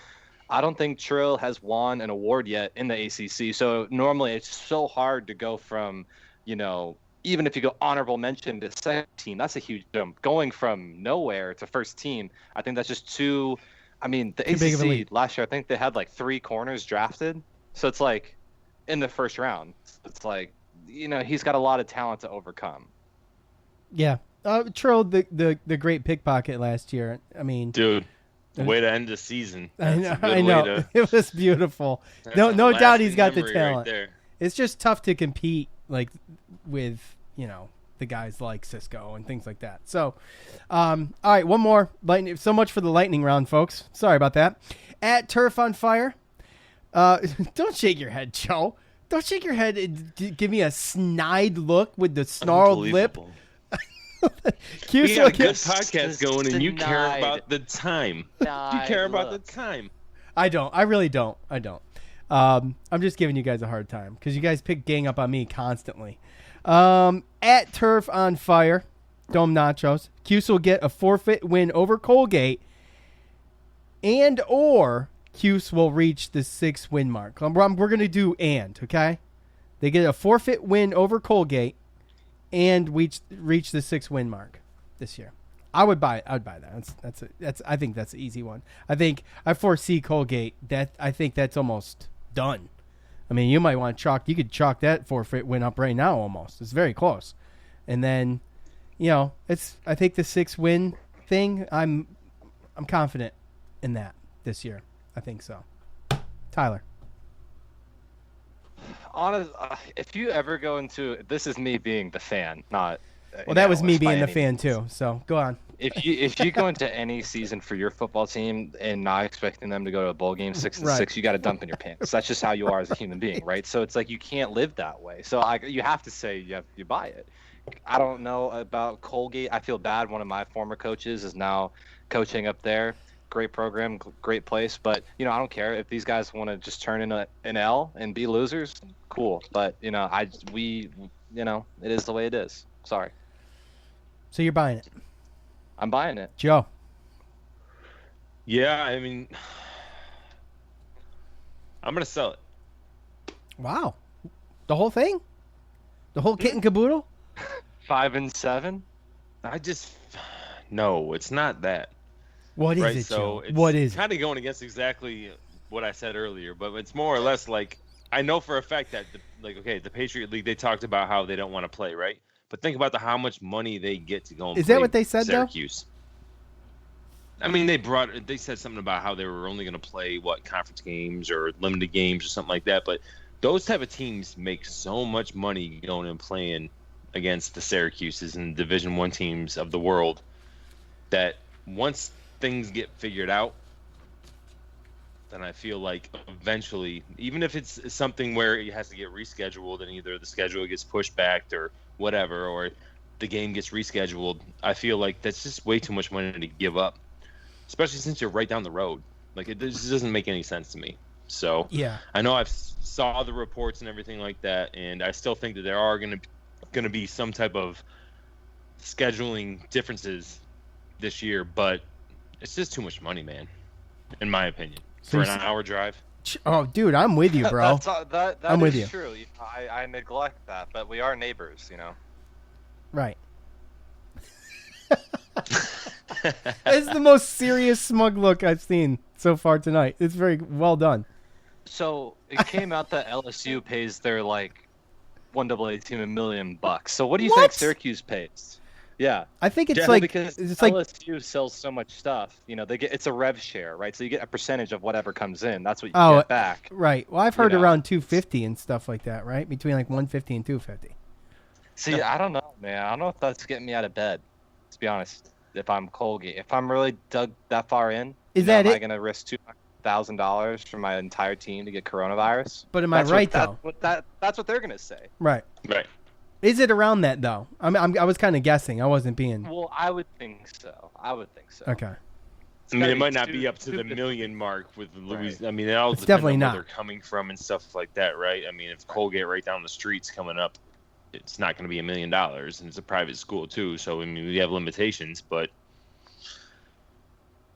I don't think Trill has won an award yet in the ACC. So normally it's so hard to go from, even if you go honorable mention to second team, that's a huge jump. Going from nowhere to first team, I think that's just too. I mean, the ACC last year, I think they had like 3 corners drafted. So it's like in the first round. It's like, he's got a lot of talent to overcome. Yeah. Trill, the great pickpocket last year. I mean, dude, way to end the season. That's I know. It was beautiful. No doubt he's got the talent. Right, it's just tough to compete with, the guys like Cisco and things like that. So, all right, one more. So much for the lightning round, folks. Sorry about that. At Turf on Fire. Don't shake your head, Joe. Don't shake your head and give me a snide look with the snarled lip. We got a good podcast going, and you care about the time. You care about the time. I don't. I really don't. I'm just giving you guys a hard time because you guys pick gang up on me constantly. At Turf on Fire, Dome Nachos. Cuse will get a forfeit win over Colgate, and or Cuse will reach the 6-win mark. We're going to do okay? They get a forfeit win over Colgate and reach the 6-win mark this year. I would buy it. I would buy that. I think that's an easy one. I foresee Colgate. I think that's almost done. I mean, you might want to chalk. You could chalk that forfeit win up right now. Almost. It's very close. And then, I think the 6-win thing. I'm confident in that this year. I think so. Tyler. If you ever go into, this is me being the fan, not. Well, that was me being the fan too. So go on. If you go into any season for your football team and not expecting them to go to a bowl game 6-6, you got to dump in your pants. That's just how you are as a human being, right? So it's like you can't live that way. So you have to say you buy it. I don't know about Colgate. I feel bad. One of my former coaches is now coaching up there. Great program, great place. But I don't care if these guys want to just turn in an L and be losers. Cool, but it is the way it is. Sorry. So you're buying it? I'm buying it. Joe? Yeah, I mean, I'm going to sell it. Wow. The whole thing? The whole kit and caboodle? 5-7. No, it's not that. What is Right, it, so Joe? What is it's it? kind of going against exactly what I said earlier, but it's more or less like I know for a fact that the Patriot League, they talked about how they don't want to play, right? But think about how much money they get to go and Is play that what they said, Syracuse. I mean, they said something about how they were only going to play conference games or limited games or something like that, but those type of teams make so much money going and playing against the Syracuses and Division I teams of the world that once things get figured out, then I feel like eventually, even if it's something where it has to get rescheduled and either the schedule gets pushed back or whatever, or the game gets rescheduled, I feel like that's just way too much money to give up, especially since you're right down the road. Like, it just doesn't make any sense to me. So Yeah. I know I've saw the reports and everything like that, and I still think that there are going to be some type of scheduling differences this year, but it's just too much money, man, in my opinion, for an hour drive. Oh, dude, I'm with you, bro. That I'm with is you. true. I neglect that, but we are neighbors, you know. Right. It's the most serious smug look I've seen so far tonight. It's very well done. So it came out that LSU pays their 1AA team $1 million. So what do you think What? Syracuse pays? Yeah, I think it's because it's like LSU sells so much stuff. You know, it's a rev share, right? So you get a percentage of whatever comes in. That's what you get back. right. Well, I've heard You know. around 250 and stuff like that, right? Between 150 and 250. See, I don't know, man. I don't know if that's getting me out of bed. To be honest, if I'm Colgate, if I'm really dug that far in, am I going to risk $200,000 for my entire team to get coronavirus? But am I right though? That's what they're going to say. Right. Right. Is it around that though? I was kind of guessing. I wasn't being. Well, I would think so. Okay. I mean, it might not be up to the million mark with Louis. Right. I mean, it all It's depends definitely on not. where they're coming from and stuff like that, right? I mean, if Colgate right down the street's coming up, it's not going to be $1 million, and it's a private school too. So I mean, we have limitations, but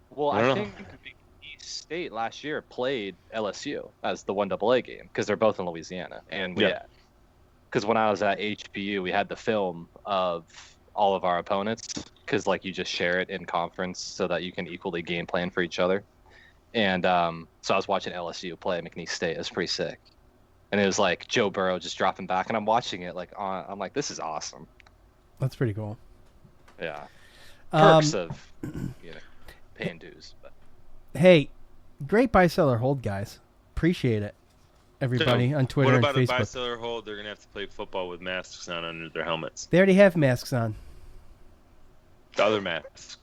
Well, I I don't think East State last year played LSU as the 1AA game because they're both in Louisiana, and because when I was at HBU, we had the film of all of our opponents because you just share it in conference so that you can equally game plan for each other. And so I was watching LSU play McNeese State. It was pretty sick. And it was Joe Burrow just dropping back, and I'm watching it I'm like, this is awesome. That's pretty cool. Yeah. Perks of paying dues. But Hey, great buy, sell, or hold, guys. Appreciate it, everybody on Twitter and what about Facebook. a buy, sell, or hold? They're going to have to play football with masks on under their helmets. They already have masks on. The other masks.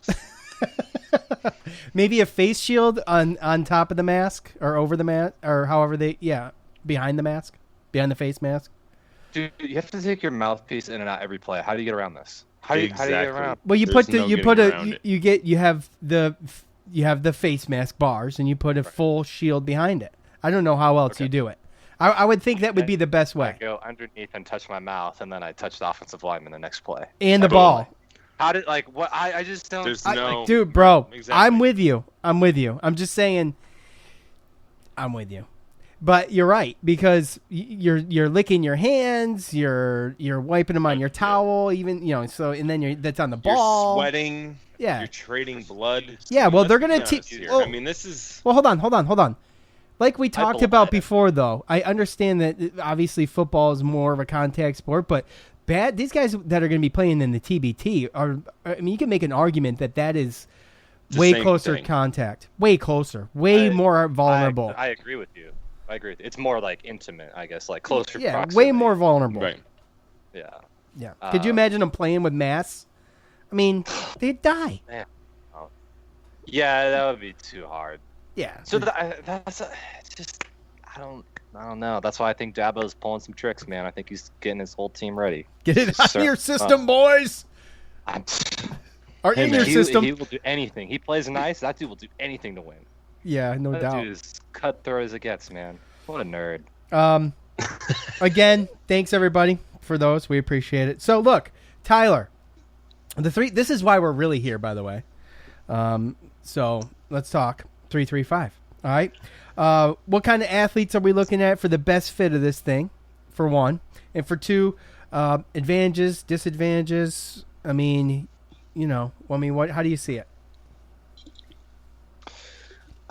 Maybe a face shield on top of the mask or over the mask or however behind the mask, behind the face mask. dude, you have to take your mouthpiece in and out every play. How do you get around this? How do you get around? Well, you There's put the no you getting put a around it. you have the face mask bars and you put a full shield behind it. I don't know how else you do it. I would think that would be the best I way. go underneath and touch my mouth, and then I touch the offensive lineman the next play. And the ball. How did what? I just don't. There's I- no- Dude, bro, Exactly. I'm with you. I'm just saying, I'm with you. But you're right because you're licking your hands, you're wiping them on your towel, even so, and then that's on the ball. You're sweating. Yeah. You're trading blood. Yeah, well, Let's they're be gonna honest te- here. well- I mean, this is. Well, hold on. Like we talked believe about it. before, though, I understand that obviously football is more of a contact sport, but these guys that are going to be playing in the TBT are. I mean, you can make an argument that is the way same closer thing. contact, way closer, way more vulnerable. I agree with you. It's more intimate, I guess, closer. Yeah, proximity. way more vulnerable. Right. Yeah. Yeah. Could you imagine them playing with masks? I mean, they'd die. Yeah, that would be too hard. Yeah. So that's it's just I don't know. That's why I think Dabo's pulling some tricks, man. I think he's getting his whole team ready. Get it out of Sir. your system, boys. I'm- Or in your he, system. he will do anything. He plays nice. That dude will do anything to win. Yeah, no That doubt. dude is cutthroat as it gets, man. What a nerd. Again, thanks everybody for those. We appreciate it. So look, Tyler, this is why we're really here, by the way. So let's talk 3-3-5. All right. What kind of athletes are we looking at for the best fit of this thing? For one, and for two, Advantages, disadvantages. I mean, what? How do you see it?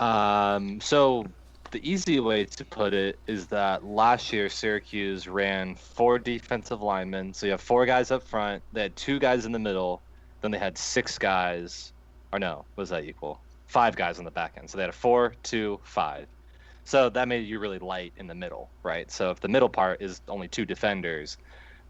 So the easy way to put it is that last year Syracuse ran 4 defensive linemen. So you have 4 guys up front. They had 2 guys in the middle. Then they had 6 guys. Or no, what does that equal? 5 guys on the back end. So they had a 4, 2, 5. So that made you really light in the middle, right? So if the middle part is only 2 defenders,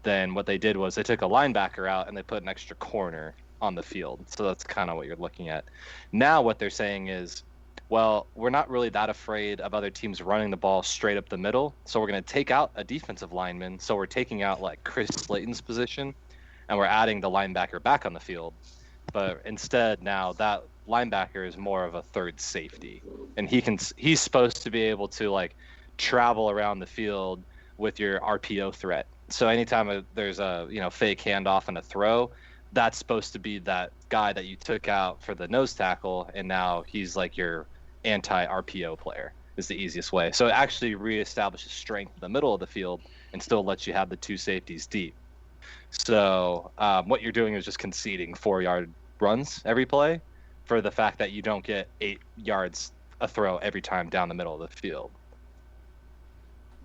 then what they did was they took a linebacker out and they put an extra corner on the field. So that's kind of what you're looking at. Now what they're saying is, well, we're not really that afraid of other teams running the ball straight up the middle, so we're going to take out a defensive lineman. So we're taking out like Chris Slayton's position, and we're adding the linebacker back on the field. But instead, now that linebacker is more of a third safety, and he's supposed to be able to like travel around the field with your RPO threat. So anytime there's a fake handoff and a throw, that's supposed to be that guy that you took out for the nose tackle, and now he's like your anti-RPO player is the easiest way. So it actually reestablishes strength in the middle of the field and still lets you have the 2 safeties deep. So what you're doing is just conceding 4-yard runs every play for the fact that you don't get 8 yards a throw every time down the middle of the field.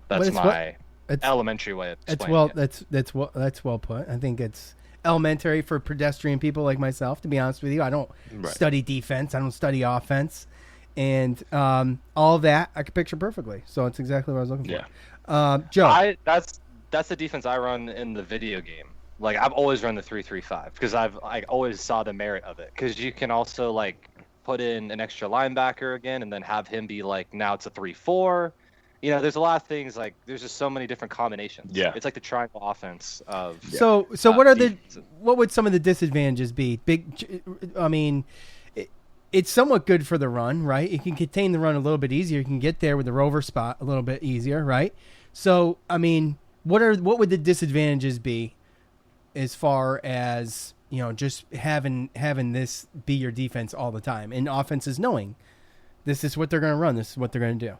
That's my elementary way of explaining it. That's well put. I think it's elementary for pedestrian people like myself, to be honest with you. I don't study defense. I don't study offense. And all that I could picture perfectly. So it's exactly what I was looking for. Joe. That's the defense I run in the video game. Like I've always run the 3-3-5 because I always saw the merit of it. Because you can also like put in an extra linebacker again and then have him be like, now it's a 3-4. There's a lot of things, like there's just so many different combinations. Yeah. It's like the triangle offense of So what would some of the disadvantages be? It's somewhat good for the run, right? It can contain the run a little bit easier. You can get there with the rover spot a little bit easier, right? So, I mean, what would the disadvantages be as far as, just having this be your defense all the time, and offenses knowing this is what they're going to run, this is what they're going to do?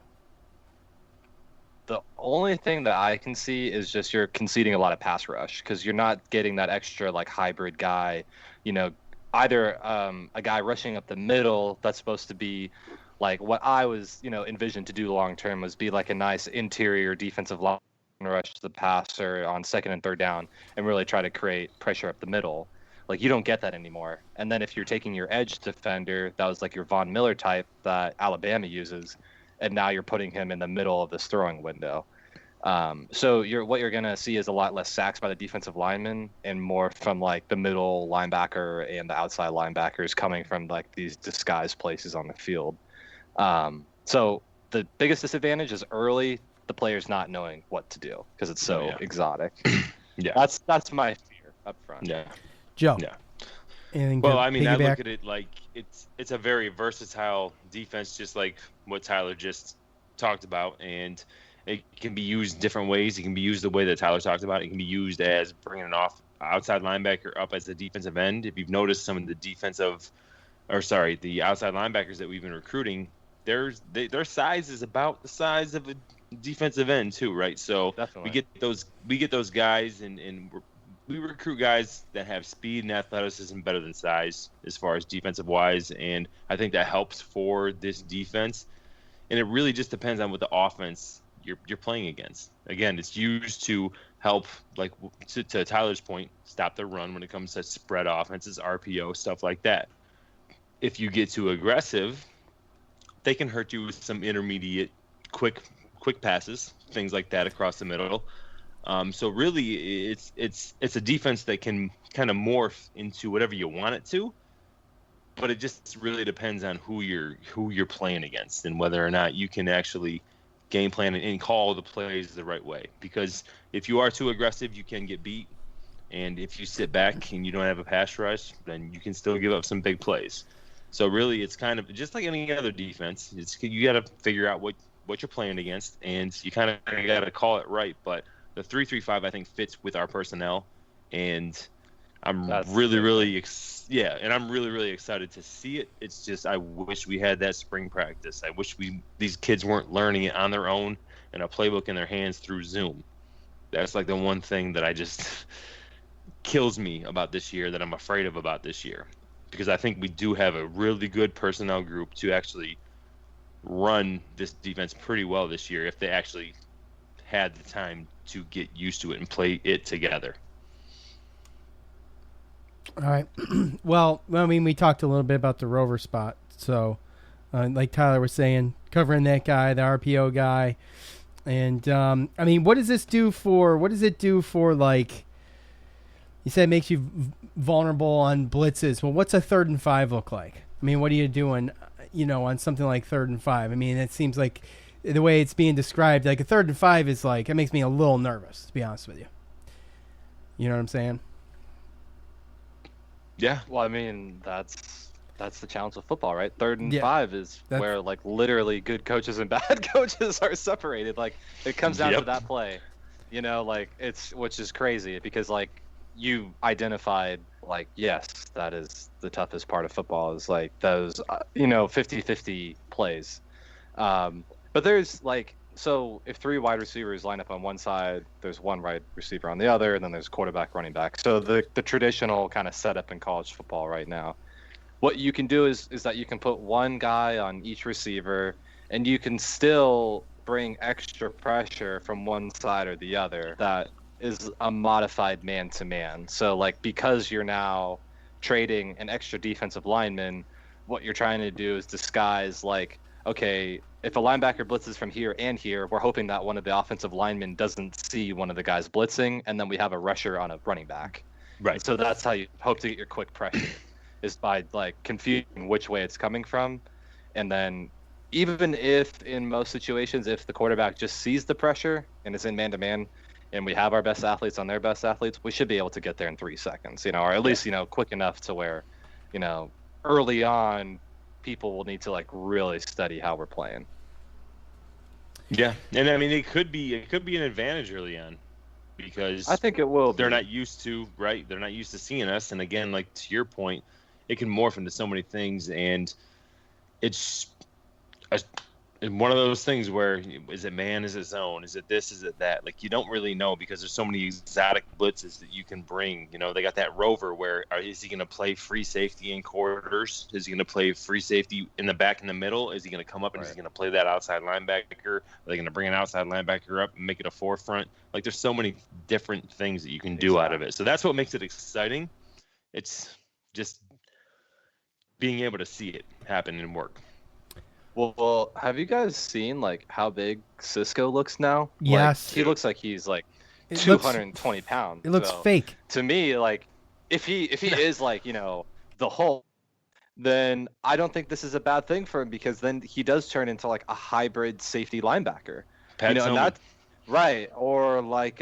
The only thing that I can see is just you're conceding a lot of pass rush because you're not getting that extra like hybrid guy, either a guy rushing up the middle that's supposed to be like what I was, envisioned to do long term was be like a nice interior defensive line rush to the passer on 2nd and 3rd down and really try to create pressure up the middle. Like you don't get that anymore. And then if you're taking your edge defender, that was like your Von Miller type that Alabama uses, and now you're putting him in the middle of this throwing window. So what you're going to see is a lot less sacks by the defensive linemen and more from like the middle linebacker and the outside linebackers coming from like these disguised places on the field. So the biggest disadvantage is early the players not knowing what to do because it's so exotic. Yeah. That's my fear up front. Yeah. Joe. Yeah. Well, I mean, I look at it like it's a very versatile defense, just like what Tyler just talked about, and it can be used different ways. It can be used the way that Tyler talked about. It can be used as bringing an outside linebacker up as a defensive end. If you've noticed some of the the outside linebackers that we've been recruiting, their size is about the size of a defensive end too, right? So definitely. we get those guys, and we recruit guys that have speed and athleticism better than size as far as defensive wise, and I think that helps for this defense. And it really just depends on what the offense you're playing against. Again, it's used to help, like to Tyler's point, stop the run when it comes to spread offenses, RPO, stuff like that. If you get too aggressive, they can hurt you with some intermediate, quick passes, things like that across the middle. So really, it's a defense that can kind of morph into whatever you want it to, but it just really depends on who you're playing against and whether or not you can actually game plan and call the plays the right way. Because if you are too aggressive, you can get beat, and if you sit back and you don't have a pass rush, then you can still give up some big plays. So really, it's kind of just like any other defense. You got to figure out what you're playing against, and you kind of got to call it right. But the 3-3-5 I think fits with our personnel, and I'm really excited to see it. It's just I wish we had that spring practice. I wish these kids weren't learning it on their own in a playbook in their hands through Zoom. That's like the one thing that I just kills me about this year, that I'm afraid of about this year, because I think we do have a really good personnel group to actually run this defense pretty well this year if they actually had the time to get used to it and play it together. All right. Well, I mean, we talked a little bit about the rover spot. So, like Tyler was saying, covering that guy, the RPO guy. And, I mean, what does it do for, like, you said it makes you vulnerable on blitzes. Well, what's a 3rd and 5 look like? I mean, what are you doing, on something like 3rd and 5? I mean, it seems like the way it's being described, like a 3rd and 5 is like, it makes me a little nervous, to be honest with you. You know what I'm saying? Yeah. Well, I mean, that's the challenge with football, right? 3rd and 5 is where like literally good coaches and bad coaches are separated. Like it comes down to that play, like which is crazy because like you identified like, yes, that is the toughest part of football is like those, 50-50 plays. But there's like, so if 3 wide receivers line up on one side, there's 1 wide receiver on the other, and then there's quarterback, running back. So the traditional kind of setup in college football right now. What you can do is that you can put 1 guy on each receiver, and you can still bring extra pressure from one side or the other. That is a modified man-to-man. So like because you're now trading an extra defensive lineman, what you're trying to do is disguise like, okay, if a linebacker blitzes from here and here, we're hoping that one of the offensive linemen doesn't see one of the guys blitzing, and then we have a rusher on a running back. Right. So that's how you hope to get your quick pressure, is by like confusing which way it's coming from. And then even if in most situations, if the quarterback just sees the pressure and is in man-to-man, and we have our best athletes on their best athletes, we should be able to get there in 3 seconds, or at least, quick enough to where, early on, people will need to like really study how we're playing. Yeah, and I mean it could be an advantage early on because I think it will. They're not used to They're not used to seeing us, and again, like to your point, it can morph into so many things, and it's one of those things where is it man, is it zone, is it this, is it that? Like you don't really know because there's so many exotic blitzes that you can bring. They got that rover where is he going to play free safety in quarters? Is he going to play free safety in the back in the middle? Is he going to come up and is he going to play that outside linebacker? Are they going to bring an outside linebacker up and make it a forefront? Like there's so many different things that you can do out of it. So that's what makes it exciting. It's just being able to see it happen and work. Well, have you guys seen like how big Cisco looks now? Yes. Like, he looks like he's like 220 pounds. It looks fake. To me, like if he is like, the Hulk, then I don't think this is a bad thing for him because then he does turn into like a hybrid safety linebacker. And that, right. Or like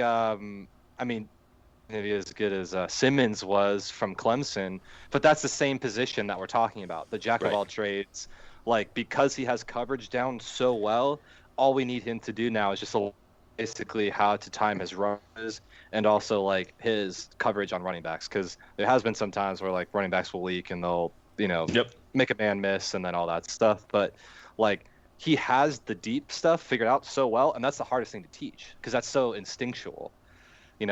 maybe as good as Simmons was from Clemson, but that's the same position that we're talking about. The jack of all trades. Like, because he has coverage down so well, all we need him to do now is just basically how to time his runs and also, like, his coverage on running backs. Because there has been some times where, like, running backs will leak and they'll, make a man miss and then all that stuff. But, like, he has the deep stuff figured out so well, and that's the hardest thing to teach because that's so instinctual.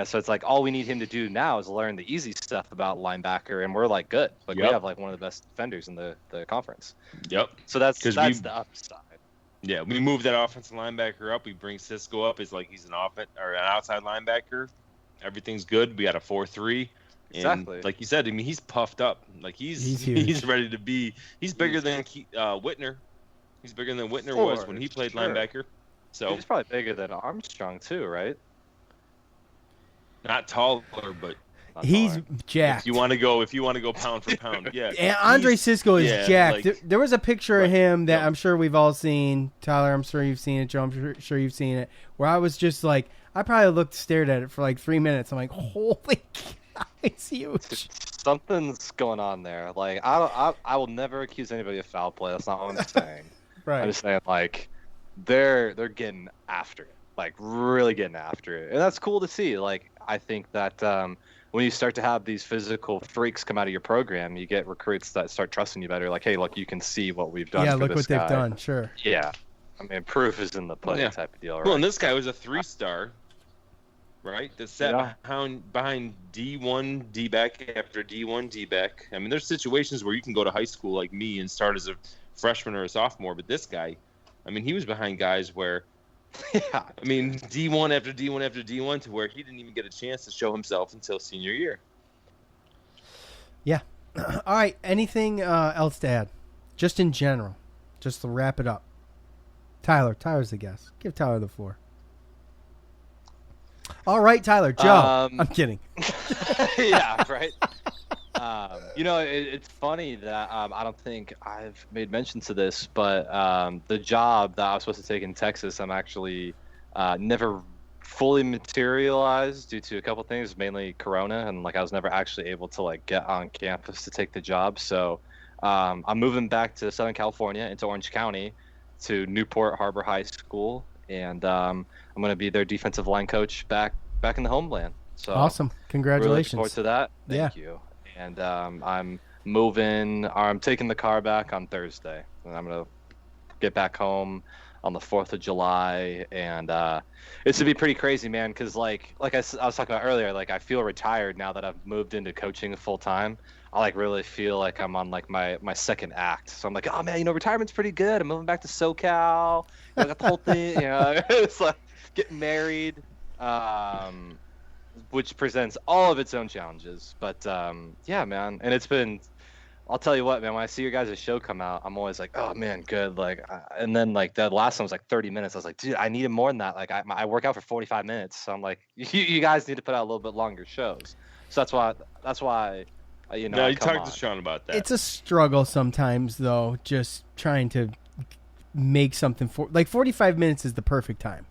So it's like all we need him to do now is learn the easy stuff about linebacker, and we're like good. Like we have like one of the best defenders in the conference. Yep. So that's the upside. Yeah, we move that offensive linebacker up. We bring Cisco up as like he's an outside linebacker. Everything's good. We got a 4-3. Exactly. Like you said, I mean he's puffed up. Like he's ready to be. He's bigger than Whitner. He's bigger than Whitner was when he played linebacker. So he's probably bigger than Armstrong too, right? Not taller, but he's jacked. If you want to go pound for pound, yeah. And Andre Cisco is jacked. Like, there was a picture of him that I'm sure we've all seen. Tyler, I'm sure you've seen it. Joe, I'm sure you've seen it. Where I was just like, I probably stared at it for like 3 minutes. I'm like, holy cow, it's huge. Something's going on there. Like I will never accuse anybody of foul play. That's not what I'm saying. Right. I'm just saying like they're getting after it. Like really getting after it, and that's cool to see. Like I think that when you start to have these physical freaks come out of your program, you get recruits that start trusting you better. Like, hey, look, you can see what we've done. Yeah, for look this what guy. they've done. Sure. Yeah, I mean, proof is in the pudding type of deal. Right? Well, and this guy was a 3-star. right? That sat behind D1 D-back after D1 D-back. I mean, there's situations where you can go to high school like me and start as a freshman or a sophomore, but this guy, I mean, he was behind guys where, I mean, D1 after D1 after D1 to where he didn't even get a chance to show himself until senior year. Yeah. All right. Anything else to add? Just in general, just to wrap it up. Tyler's the guest. Give Tyler the floor. All right, Tyler. Joe. I'm kidding. Yeah, right. It's funny that I don't think I've made mention to this, but the job that I was supposed to take in Texas, I'm actually never fully materialized due to a couple things, mainly Corona, and I was never actually able to get on campus to take the job. So I'm moving back to Southern California into Orange County to Newport Harbor High School, and I'm going to be their defensive line coach back in the homeland. So awesome! Congratulations. Really looking forward to that. Thank you. And I'm taking the car back on Thursday, and I'm going to get back home on the 4th of July, and it's to be pretty crazy, man, because I was talking about earlier, I feel retired now that I've moved into coaching full time. I really feel like I'm on my second act. So I'm oh man, retirement's pretty good. I'm moving back to SoCal. I got the whole thing, it's getting married, which presents all of its own challenges. But yeah, man, and it's been. I'll tell you what, man. When I see your guys' show come out, I'm always oh man, good. And then the last one was 30 minutes. I was dude, I needed more than that. I work out for 45 minutes. So I'm you guys need to put out a little bit longer shows. So that's why. No, you talked to Sean about that. It's a struggle sometimes, though, just trying to make something 45 minutes is the perfect time,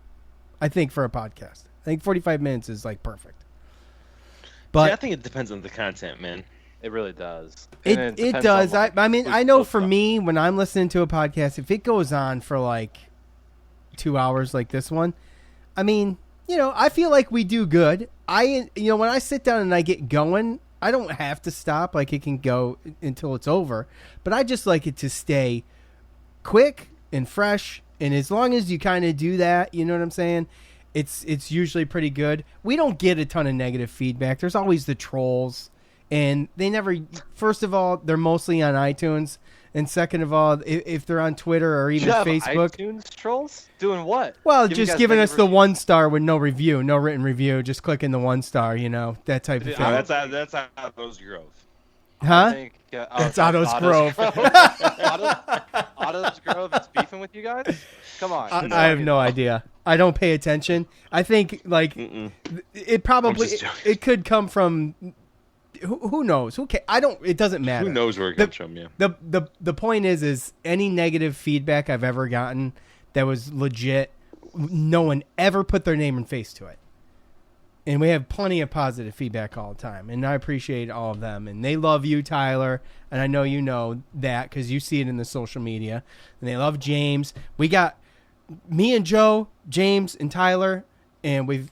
I think, for a podcast. I think 45 minutes is perfect. But I think it depends on the content, man. It really does. It does. I mean, I know for me, when I'm listening to a podcast, if it goes on for 2 hours like this one, I mean, I feel like we do good. When I sit down and I get going, I don't have to stop. It can go until it's over. But I just like it to stay quick and fresh. And as long as you kind of do that, you know what I'm saying? It's usually pretty good. We don't get a ton of negative feedback. There's always the trolls. And they never, first of all, they're mostly on iTunes. And second of all, if they're on Twitter or even Facebook. iTunes trolls? Doing what? Well, just giving us the 1 star with no review, no written review, just clicking the 1 star, that type of thing. That's Otto's Grove. Huh? That's Otto's Grove. Otto's Grove is beefing with you guys? Come on. I have no idea. I don't pay attention. I think, it probably, it could come from... Who knows? It doesn't matter. Who knows where it comes from? Yeah. The point is any negative feedback I've ever gotten that was legit, no one ever put their name and face to it. And we have plenty of positive feedback all the time, and I appreciate all of them. And they love you, Tyler, and I know you know that because you see it in the social media. And they love James. We got me and Joe, James, and Tyler, and we're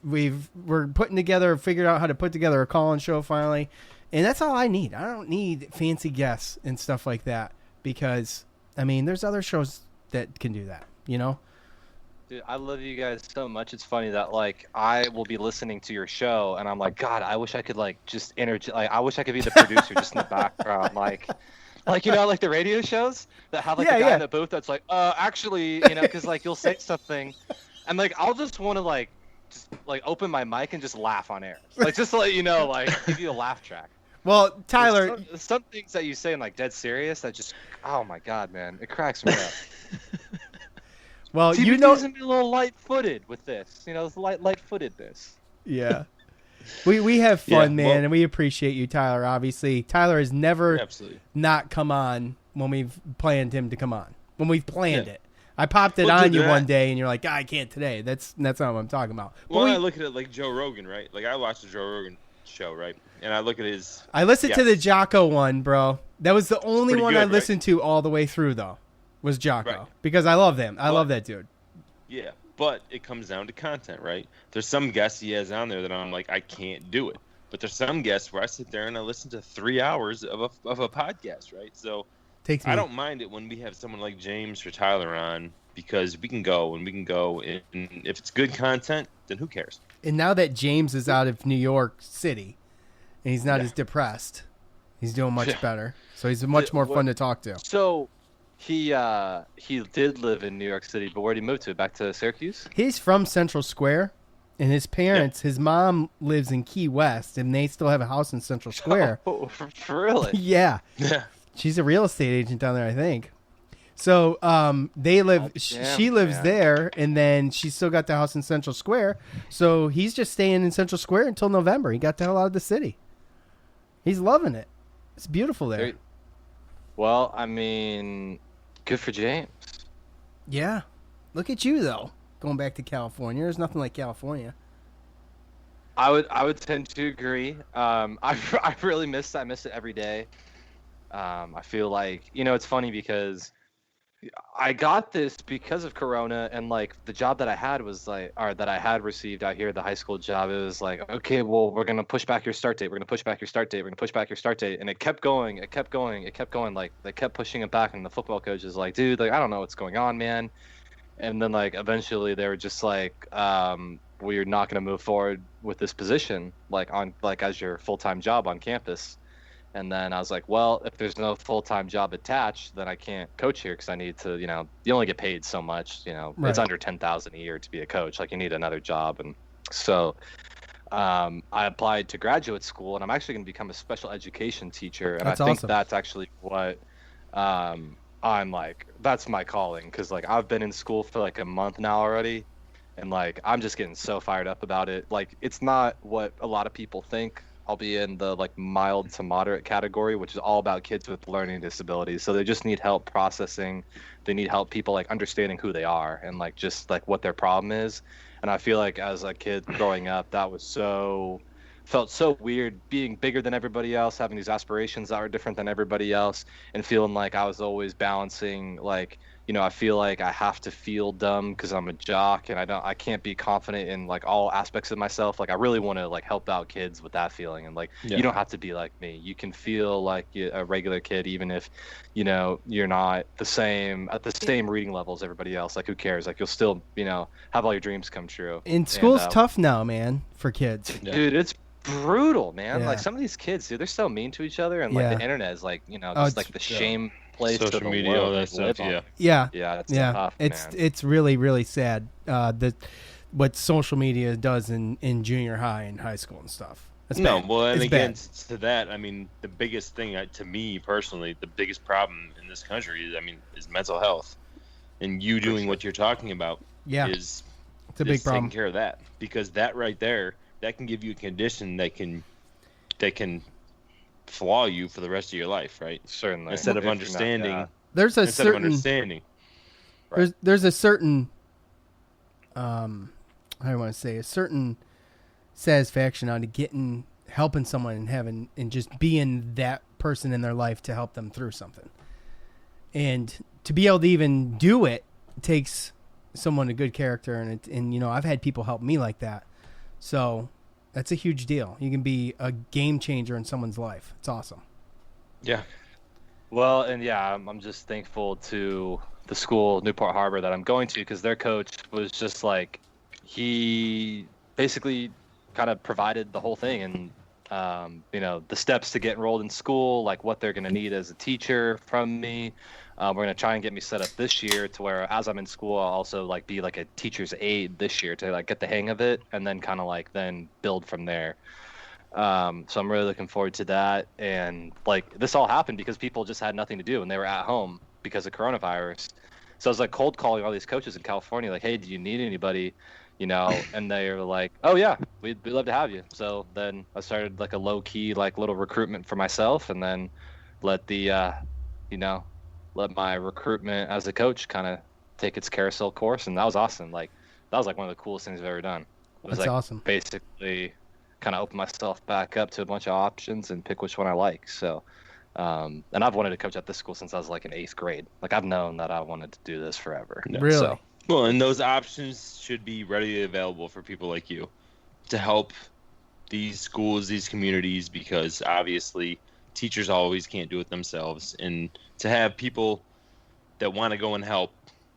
figured out how to put together a call-in show finally. And that's all I need. I don't need fancy guests and stuff like that because, I mean, there's other shows that can do that, Dude, I love you guys so much. It's funny that, I will be listening to your show, and I'm God, I wish I could, just I wish I could be the producer just in the background. The radio shows that have, the guy in the booth that's actually, because, you'll say something, and, I'll just want to, just, open my mic and just laugh on air. Just to let you know, give you a laugh track. Well, Tyler, some things that you say in dead serious that just, oh my god, man, it cracks me up. Well, TBD's gonna be a little light-footed with this, it's light-footed this. Yeah, we have fun, man, and we appreciate you, Tyler. Obviously, Tyler has never not come on when we've planned him to come on. When we've planned it, I popped it on you one day, and you're like, I can't today. That's not what I'm talking about. Well, I look at it like Joe Rogan, right? I watched the Joe Rogan show, right? And I look at his... I listened to the Jocko one, bro. That was the only one I listened to all the way through, though, was Jocko. Right. Because I love them. I love that dude. Yeah, but it comes down to content, right? There's some guests he has on there that I'm I can't do it. But there's some guests where I sit there and I listen to 3 hours of a podcast, right? So I don't mind it when we have someone like James or Tyler on because we can go, and if it's good content, then who cares? And now that James is out of New York City, and he's not as depressed, he's doing much better. So he's much more fun to talk to. So he did live in New York City, but where did he move to? Back to Syracuse? He's from Central Square, and his parents, his mom lives in Key West, and they still have a house in Central Square. Oh, really? Yeah. She's a real estate agent down there, I think. So they live. She lives there, and then she's still got the house in Central Square. So he's just staying in Central Square until November. He got the hell out of the city. He's loving it. It's beautiful there. Well, I mean, good for James. Yeah. Look at you though, going back to California. There's nothing like California. I would tend to agree. I really miss it. I miss it every day. I feel like, it's funny because I got this because of Corona, and like the job that I had was like, or that I had received out here, the high school job. It was like, okay, well, we're gonna push back your start date. We're gonna push back your start date. We're gonna push back your start date, and it kept going. It kept going. It kept going. Like they kept pushing it back, and the football coach is like, dude, like I don't know what's going on, man. And then like eventually they were just like, we're not gonna move forward with this position, like as your full-time job on campus. And then I was like, well, if there's no full-time job attached, then I can't coach here because I need to, you only get paid so much, Right. It's under $10,000 a year to be a coach. Like you need another job. And so I applied to graduate school, and I'm actually going to become a special education teacher. And That's I think awesome. that's actually what I'm like, that's my calling. Because like I've been in school for like a month now already. And like, I'm just getting so fired up about it. Like, it's not what a lot of people think. I'll be in the like mild to moderate category, which is all about kids with learning disabilities. So they just need help processing. They need help people like understanding who they are and like just like what their problem is. And I feel like as a kid growing up, that was felt so weird being bigger than everybody else, having these aspirations that were different than everybody else, and feeling like I was always balancing like, I feel like I have to feel dumb because I'm a jock, and I can't be confident in like all aspects of myself. Like I really want to like help out kids with that feeling, and like you don't have to be like me. You can feel like a regular kid, even if you're not at the same reading level as everybody else. Like who cares? Like you'll still have all your dreams come true. And school's tough now, man, for kids. Dude, it's brutal, man. Yeah. Like some of these kids, dude, they're so mean to each other, and like the internet is like just like the shame place social to the media, world all that to stuff. live on. Yeah. It's tough, man. It's really, really sad what social media does in junior high and high school and stuff. It's bad. Well, and It's again, bad. to that, I mean, the biggest thing to me personally, the biggest problem in this country is mental health, and you doing what you're talking about is it's a big problem. taking care of that, because that right there, that can give you a condition that can flaw you for the rest of your life, right? Certainly. Instead of If you're not- understanding, There's a instead of certain understanding, there's a certain how do I want to say, a certain satisfaction out of helping someone and just being that person in their life to help them through something. And to be able to even do it takes someone a good character, and I've had people help me like that. So that's a huge deal. You can be a game changer in someone's life. It's awesome. yeah. Well, and I'm just thankful to the school, Newport Harbor, that I'm going to, because their coach was just like, he basically kind of provided the whole thing, and the steps to get enrolled in school, like what they're going to need as a teacher from me. We're going to try and get me set up this year to where as I'm in school, I'll also like be like a teacher's aide this year to like get the hang of it, and then kind of like then build from there. So I'm really looking forward to that. And like this all happened because people just had nothing to do and they were at home because of coronavirus. So I was like cold calling all these coaches in California, like, hey, do you need anybody? And they were like, oh yeah, we'd love to have you. So then I started like a low key, like little recruitment for myself, and then let my recruitment as a coach kind of take its carousel course. And that was awesome. Like that was like one of the coolest things I've ever done. It was That's like awesome. basically kind of open myself back up to a bunch of options and pick which one I like. So, and I've wanted to coach at this school since I was like in 8th grade. Like I've known that I wanted to do this forever. Really? So, Well, and those options should be readily available for people like you to help these schools, these communities, because obviously teachers always can't do it themselves. And to have people that want to go and help,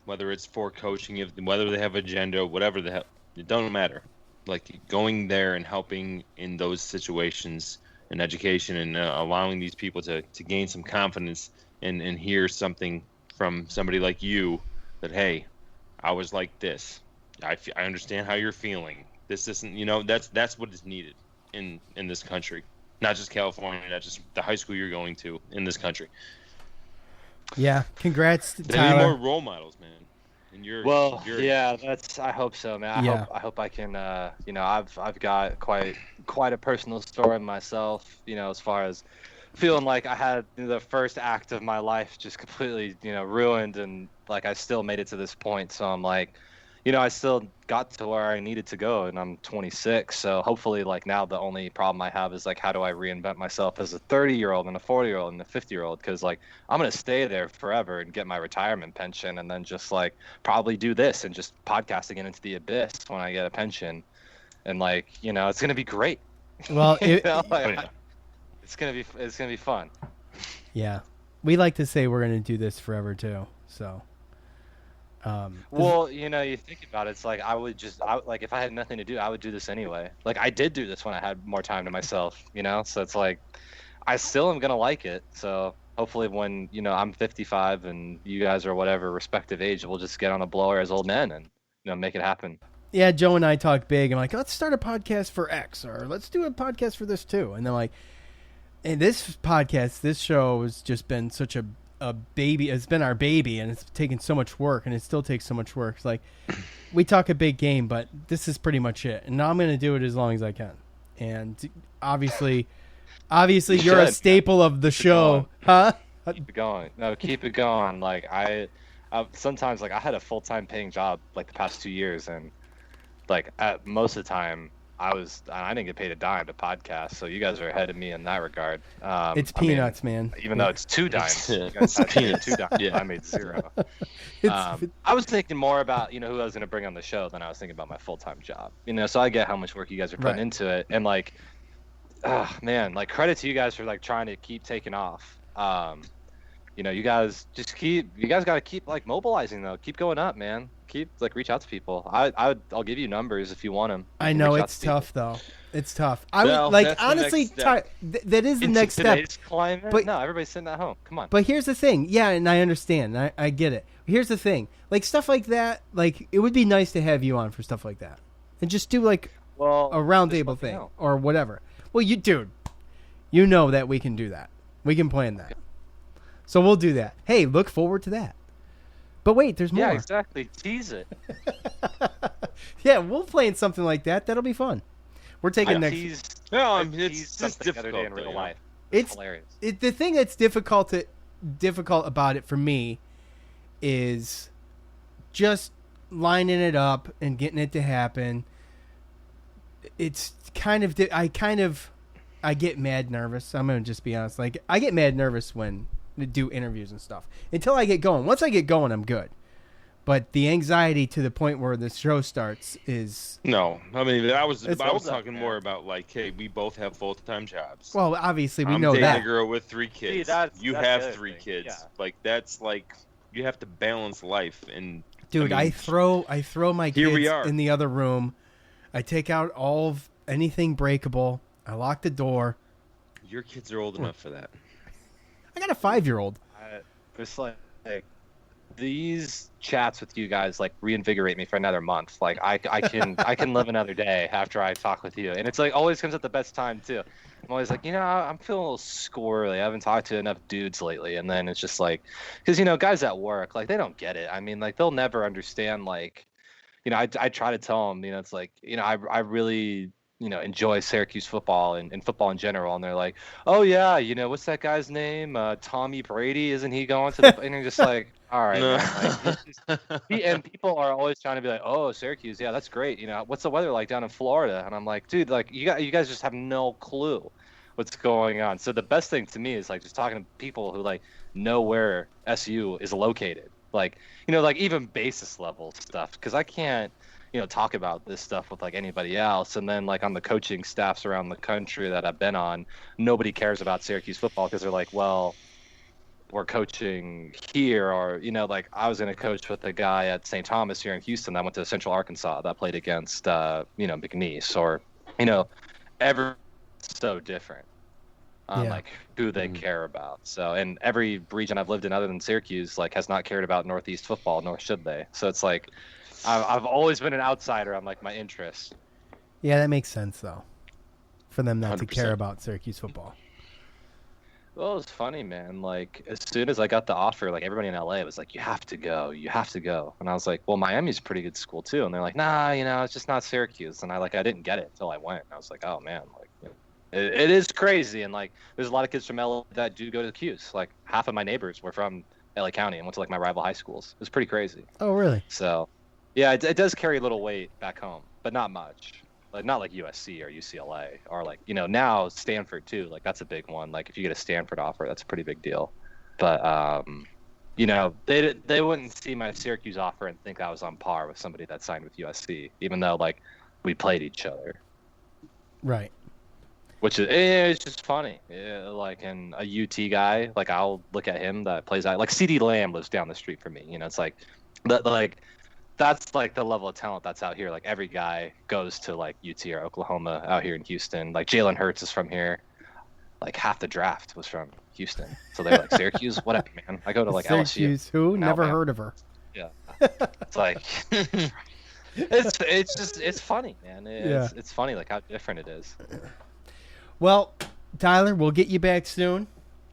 whether it's for coaching, whether they have agenda, whatever the hell, it doesn't matter. like going there and helping in those situations in education and allowing these people to gain some confidence and hear something from somebody like you that, hey, I was like this. I understand how you're feeling. This isn't, that's what is needed in this country. Not just California, not just the high school you're going to in this country. Yeah, congrats, They Tyler. need more role models, man. And yeah, I hope so, man. I hope I can. I've got quite a personal story myself. As far as feeling like I had the first act of my life just completely, ruined, and like I still made it to this point. So I'm like, I still got to where I needed to go, and I'm 26. So hopefully, like now, the only problem I have is like, how do I reinvent myself as a 30-year-old and a 40-year-old and a 50-year-old? Because like I'm gonna stay there forever and get my retirement pension, and then just like probably do this and just podcasting it into the abyss when I get a pension, and like it's gonna be great. Well, it's gonna be fun. Yeah, we like to say we're gonna do this forever too. So. Well, you think about it, it's like like if I had nothing to do, I would do this anyway. Like I did do this when I had more time to myself, so it's like I still am gonna like it. So hopefully when I'm 55 and you guys are whatever respective age, we'll just get on a blower as old men and make it happen. Yeah, Joe and I talk big. I'm like, let's start a podcast for X, or let's do a podcast for this too. And they're like, and this show has just been such a baby. It's been our baby, and it's taken so much work, and it still takes so much work. It's like we talk a big game, but this is pretty much it. And now I'm going to do it as long as I can. And obviously you're a staple of the show, huh? Keep it going. No, keep it going. Like I sometimes like I had a full-time paying job like the past 2 years, and like at most of the time I didn't get paid a dime to podcast, so you guys are ahead of me in that regard. It's peanuts, man. Even though it's 2 dimes, you guys had peanuts. 2 dimes. Yeah. I made 0. I was thinking more about who I was going to bring on the show than I was thinking about my full-time job. So I get how much work you guys are putting into it, and like, man, like credit to you guys for like trying to keep taking off. You guys got to keep like mobilizing though. Keep going up, man. Keep like reach out to people. I'll give you numbers if you want them. I know it's tough though. It's tough. I would like honestly. That is the next step. Today's climate, but no, everybody's sitting at home. Come on. But here's the thing. Yeah, and I understand. I get it. Here's the thing. Like stuff like that. Like it would be nice to have you on for stuff like that, and just do like a roundtable thing or whatever. Well, you know that we can do that. We can plan that. So we'll do that. Hey, look forward to that. But wait, there's more. Yeah, exactly. Tease it. Yeah, we'll plan something like that. That'll be fun. We're taking it's just difficult in real life. It's hilarious. The thing that's difficult about it for me is just lining it up and getting it to happen. It's kind of I get mad nervous. I'm gonna just be honest. Like I get mad nervous when I do interviews and stuff until I get going. Once I get going, I'm good. But the anxiety to the point where the show starts is no. I mean, I was talking more about like, hey, we both have full-time jobs. Well, obviously we know I'm that. dating a girl with 3 kids. See, you have 3 kids. Yeah. Like that's like you have to balance life. And dude, I throw my kids in the other room. I take out all of anything breakable. I lock the door. Your kids are old enough for that. I got a 5-year-old. Just like these chats with you guys like reinvigorate me for another month. Like I can live another day after I talk with you, and it's like always comes at the best time too. I'm always like, I'm feeling a little squirrely. I haven't talked to enough dudes lately, and then it's just like, because guys at work like they don't get it. I mean, like they'll never understand. Like, I try to tell them, it's like, I really enjoy Syracuse football and football in general, and they're like, oh yeah, what's that guy's name? Tommy Brady, isn't he going to the? And you're just like, all right. No. Like, and people are always trying to be like, oh, Syracuse, yeah, that's great. What's the weather like down in Florida? And I'm like, dude, like you guys just have no clue what's going on. So the best thing to me is like just talking to people who like know where SU is located, like like even basis level stuff, because I can't talk about this stuff with like anybody else. And then like on the coaching staffs around the country that I've been on, nobody cares about Syracuse football because they're like, well, were coaching here, or like I was going to coach with a guy at St. Thomas here in Houston that went to Central Arkansas that played against McNeese, or every so different on like who they care about. So, and every region I've lived in other than Syracuse like has not cared about Northeast football, nor should they. So it's like I've always been an outsider on like my interests. Yeah, that makes sense though, for them not 100%. to care about Syracuse football. Well, it was funny, man. Like, as soon as I got the offer, like, everybody in LA was like, you have to go. And I was like, well, Miami's a pretty good school, too. And they're like, nah, it's just not Syracuse. And I didn't get it until I went. And I was like, oh, man, like, it is crazy. And, like, there's a lot of kids from LA that do go to the Cuse. Like, half of my neighbors were from LA County and went to, like, my rival high schools. It was pretty crazy. Oh, really? So, yeah, it does carry a little weight back home, but not much. Like, not like USC or UCLA or like, now Stanford too. Like, that's a big one. Like, if you get a Stanford offer, that's a pretty big deal. But, they wouldn't see my Syracuse offer and think I was on par with somebody that signed with USC, even though like we played each other. Right. Which is, it's just funny. Yeah, like, and a UT guy, like I'll look at him that plays out. Like CD Lamb lives down the street from me. It's like, that's like the level of talent that's out here. Like every guy goes to like UT or Oklahoma out here in Houston. Like Jalen Hurts is from here. Like half the draft was from Houston. So they're like, Syracuse, whatever, man. I go to like Syracuse, LSU. who? Never heard of her. Yeah. It's like, it's funny, man. It's funny like how different it is. Well, Tyler, we'll get you back soon.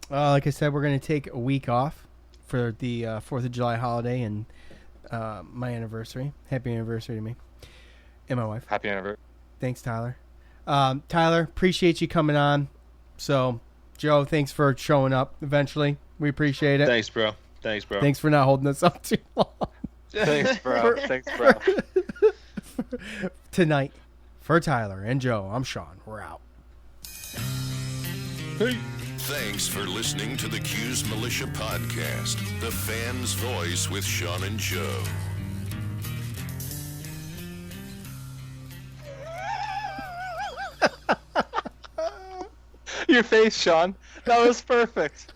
Like I said, we're going to take a week off for the 4th of July holiday and my anniversary. Happy anniversary to me and my wife. Happy anniversary. Thanks, Tyler. Tyler, appreciate you coming on. So, Joe, thanks for showing up eventually. We appreciate it. Thanks, bro. Thanks for not holding us up too long. Thanks, bro. Tonight, for Tyler and Joe, I'm Sean. We're out. Hey. Thanks for listening to the Cuse Militia Podcast, the fan's voice with Sean and Joe. Your face, Sean. That was perfect.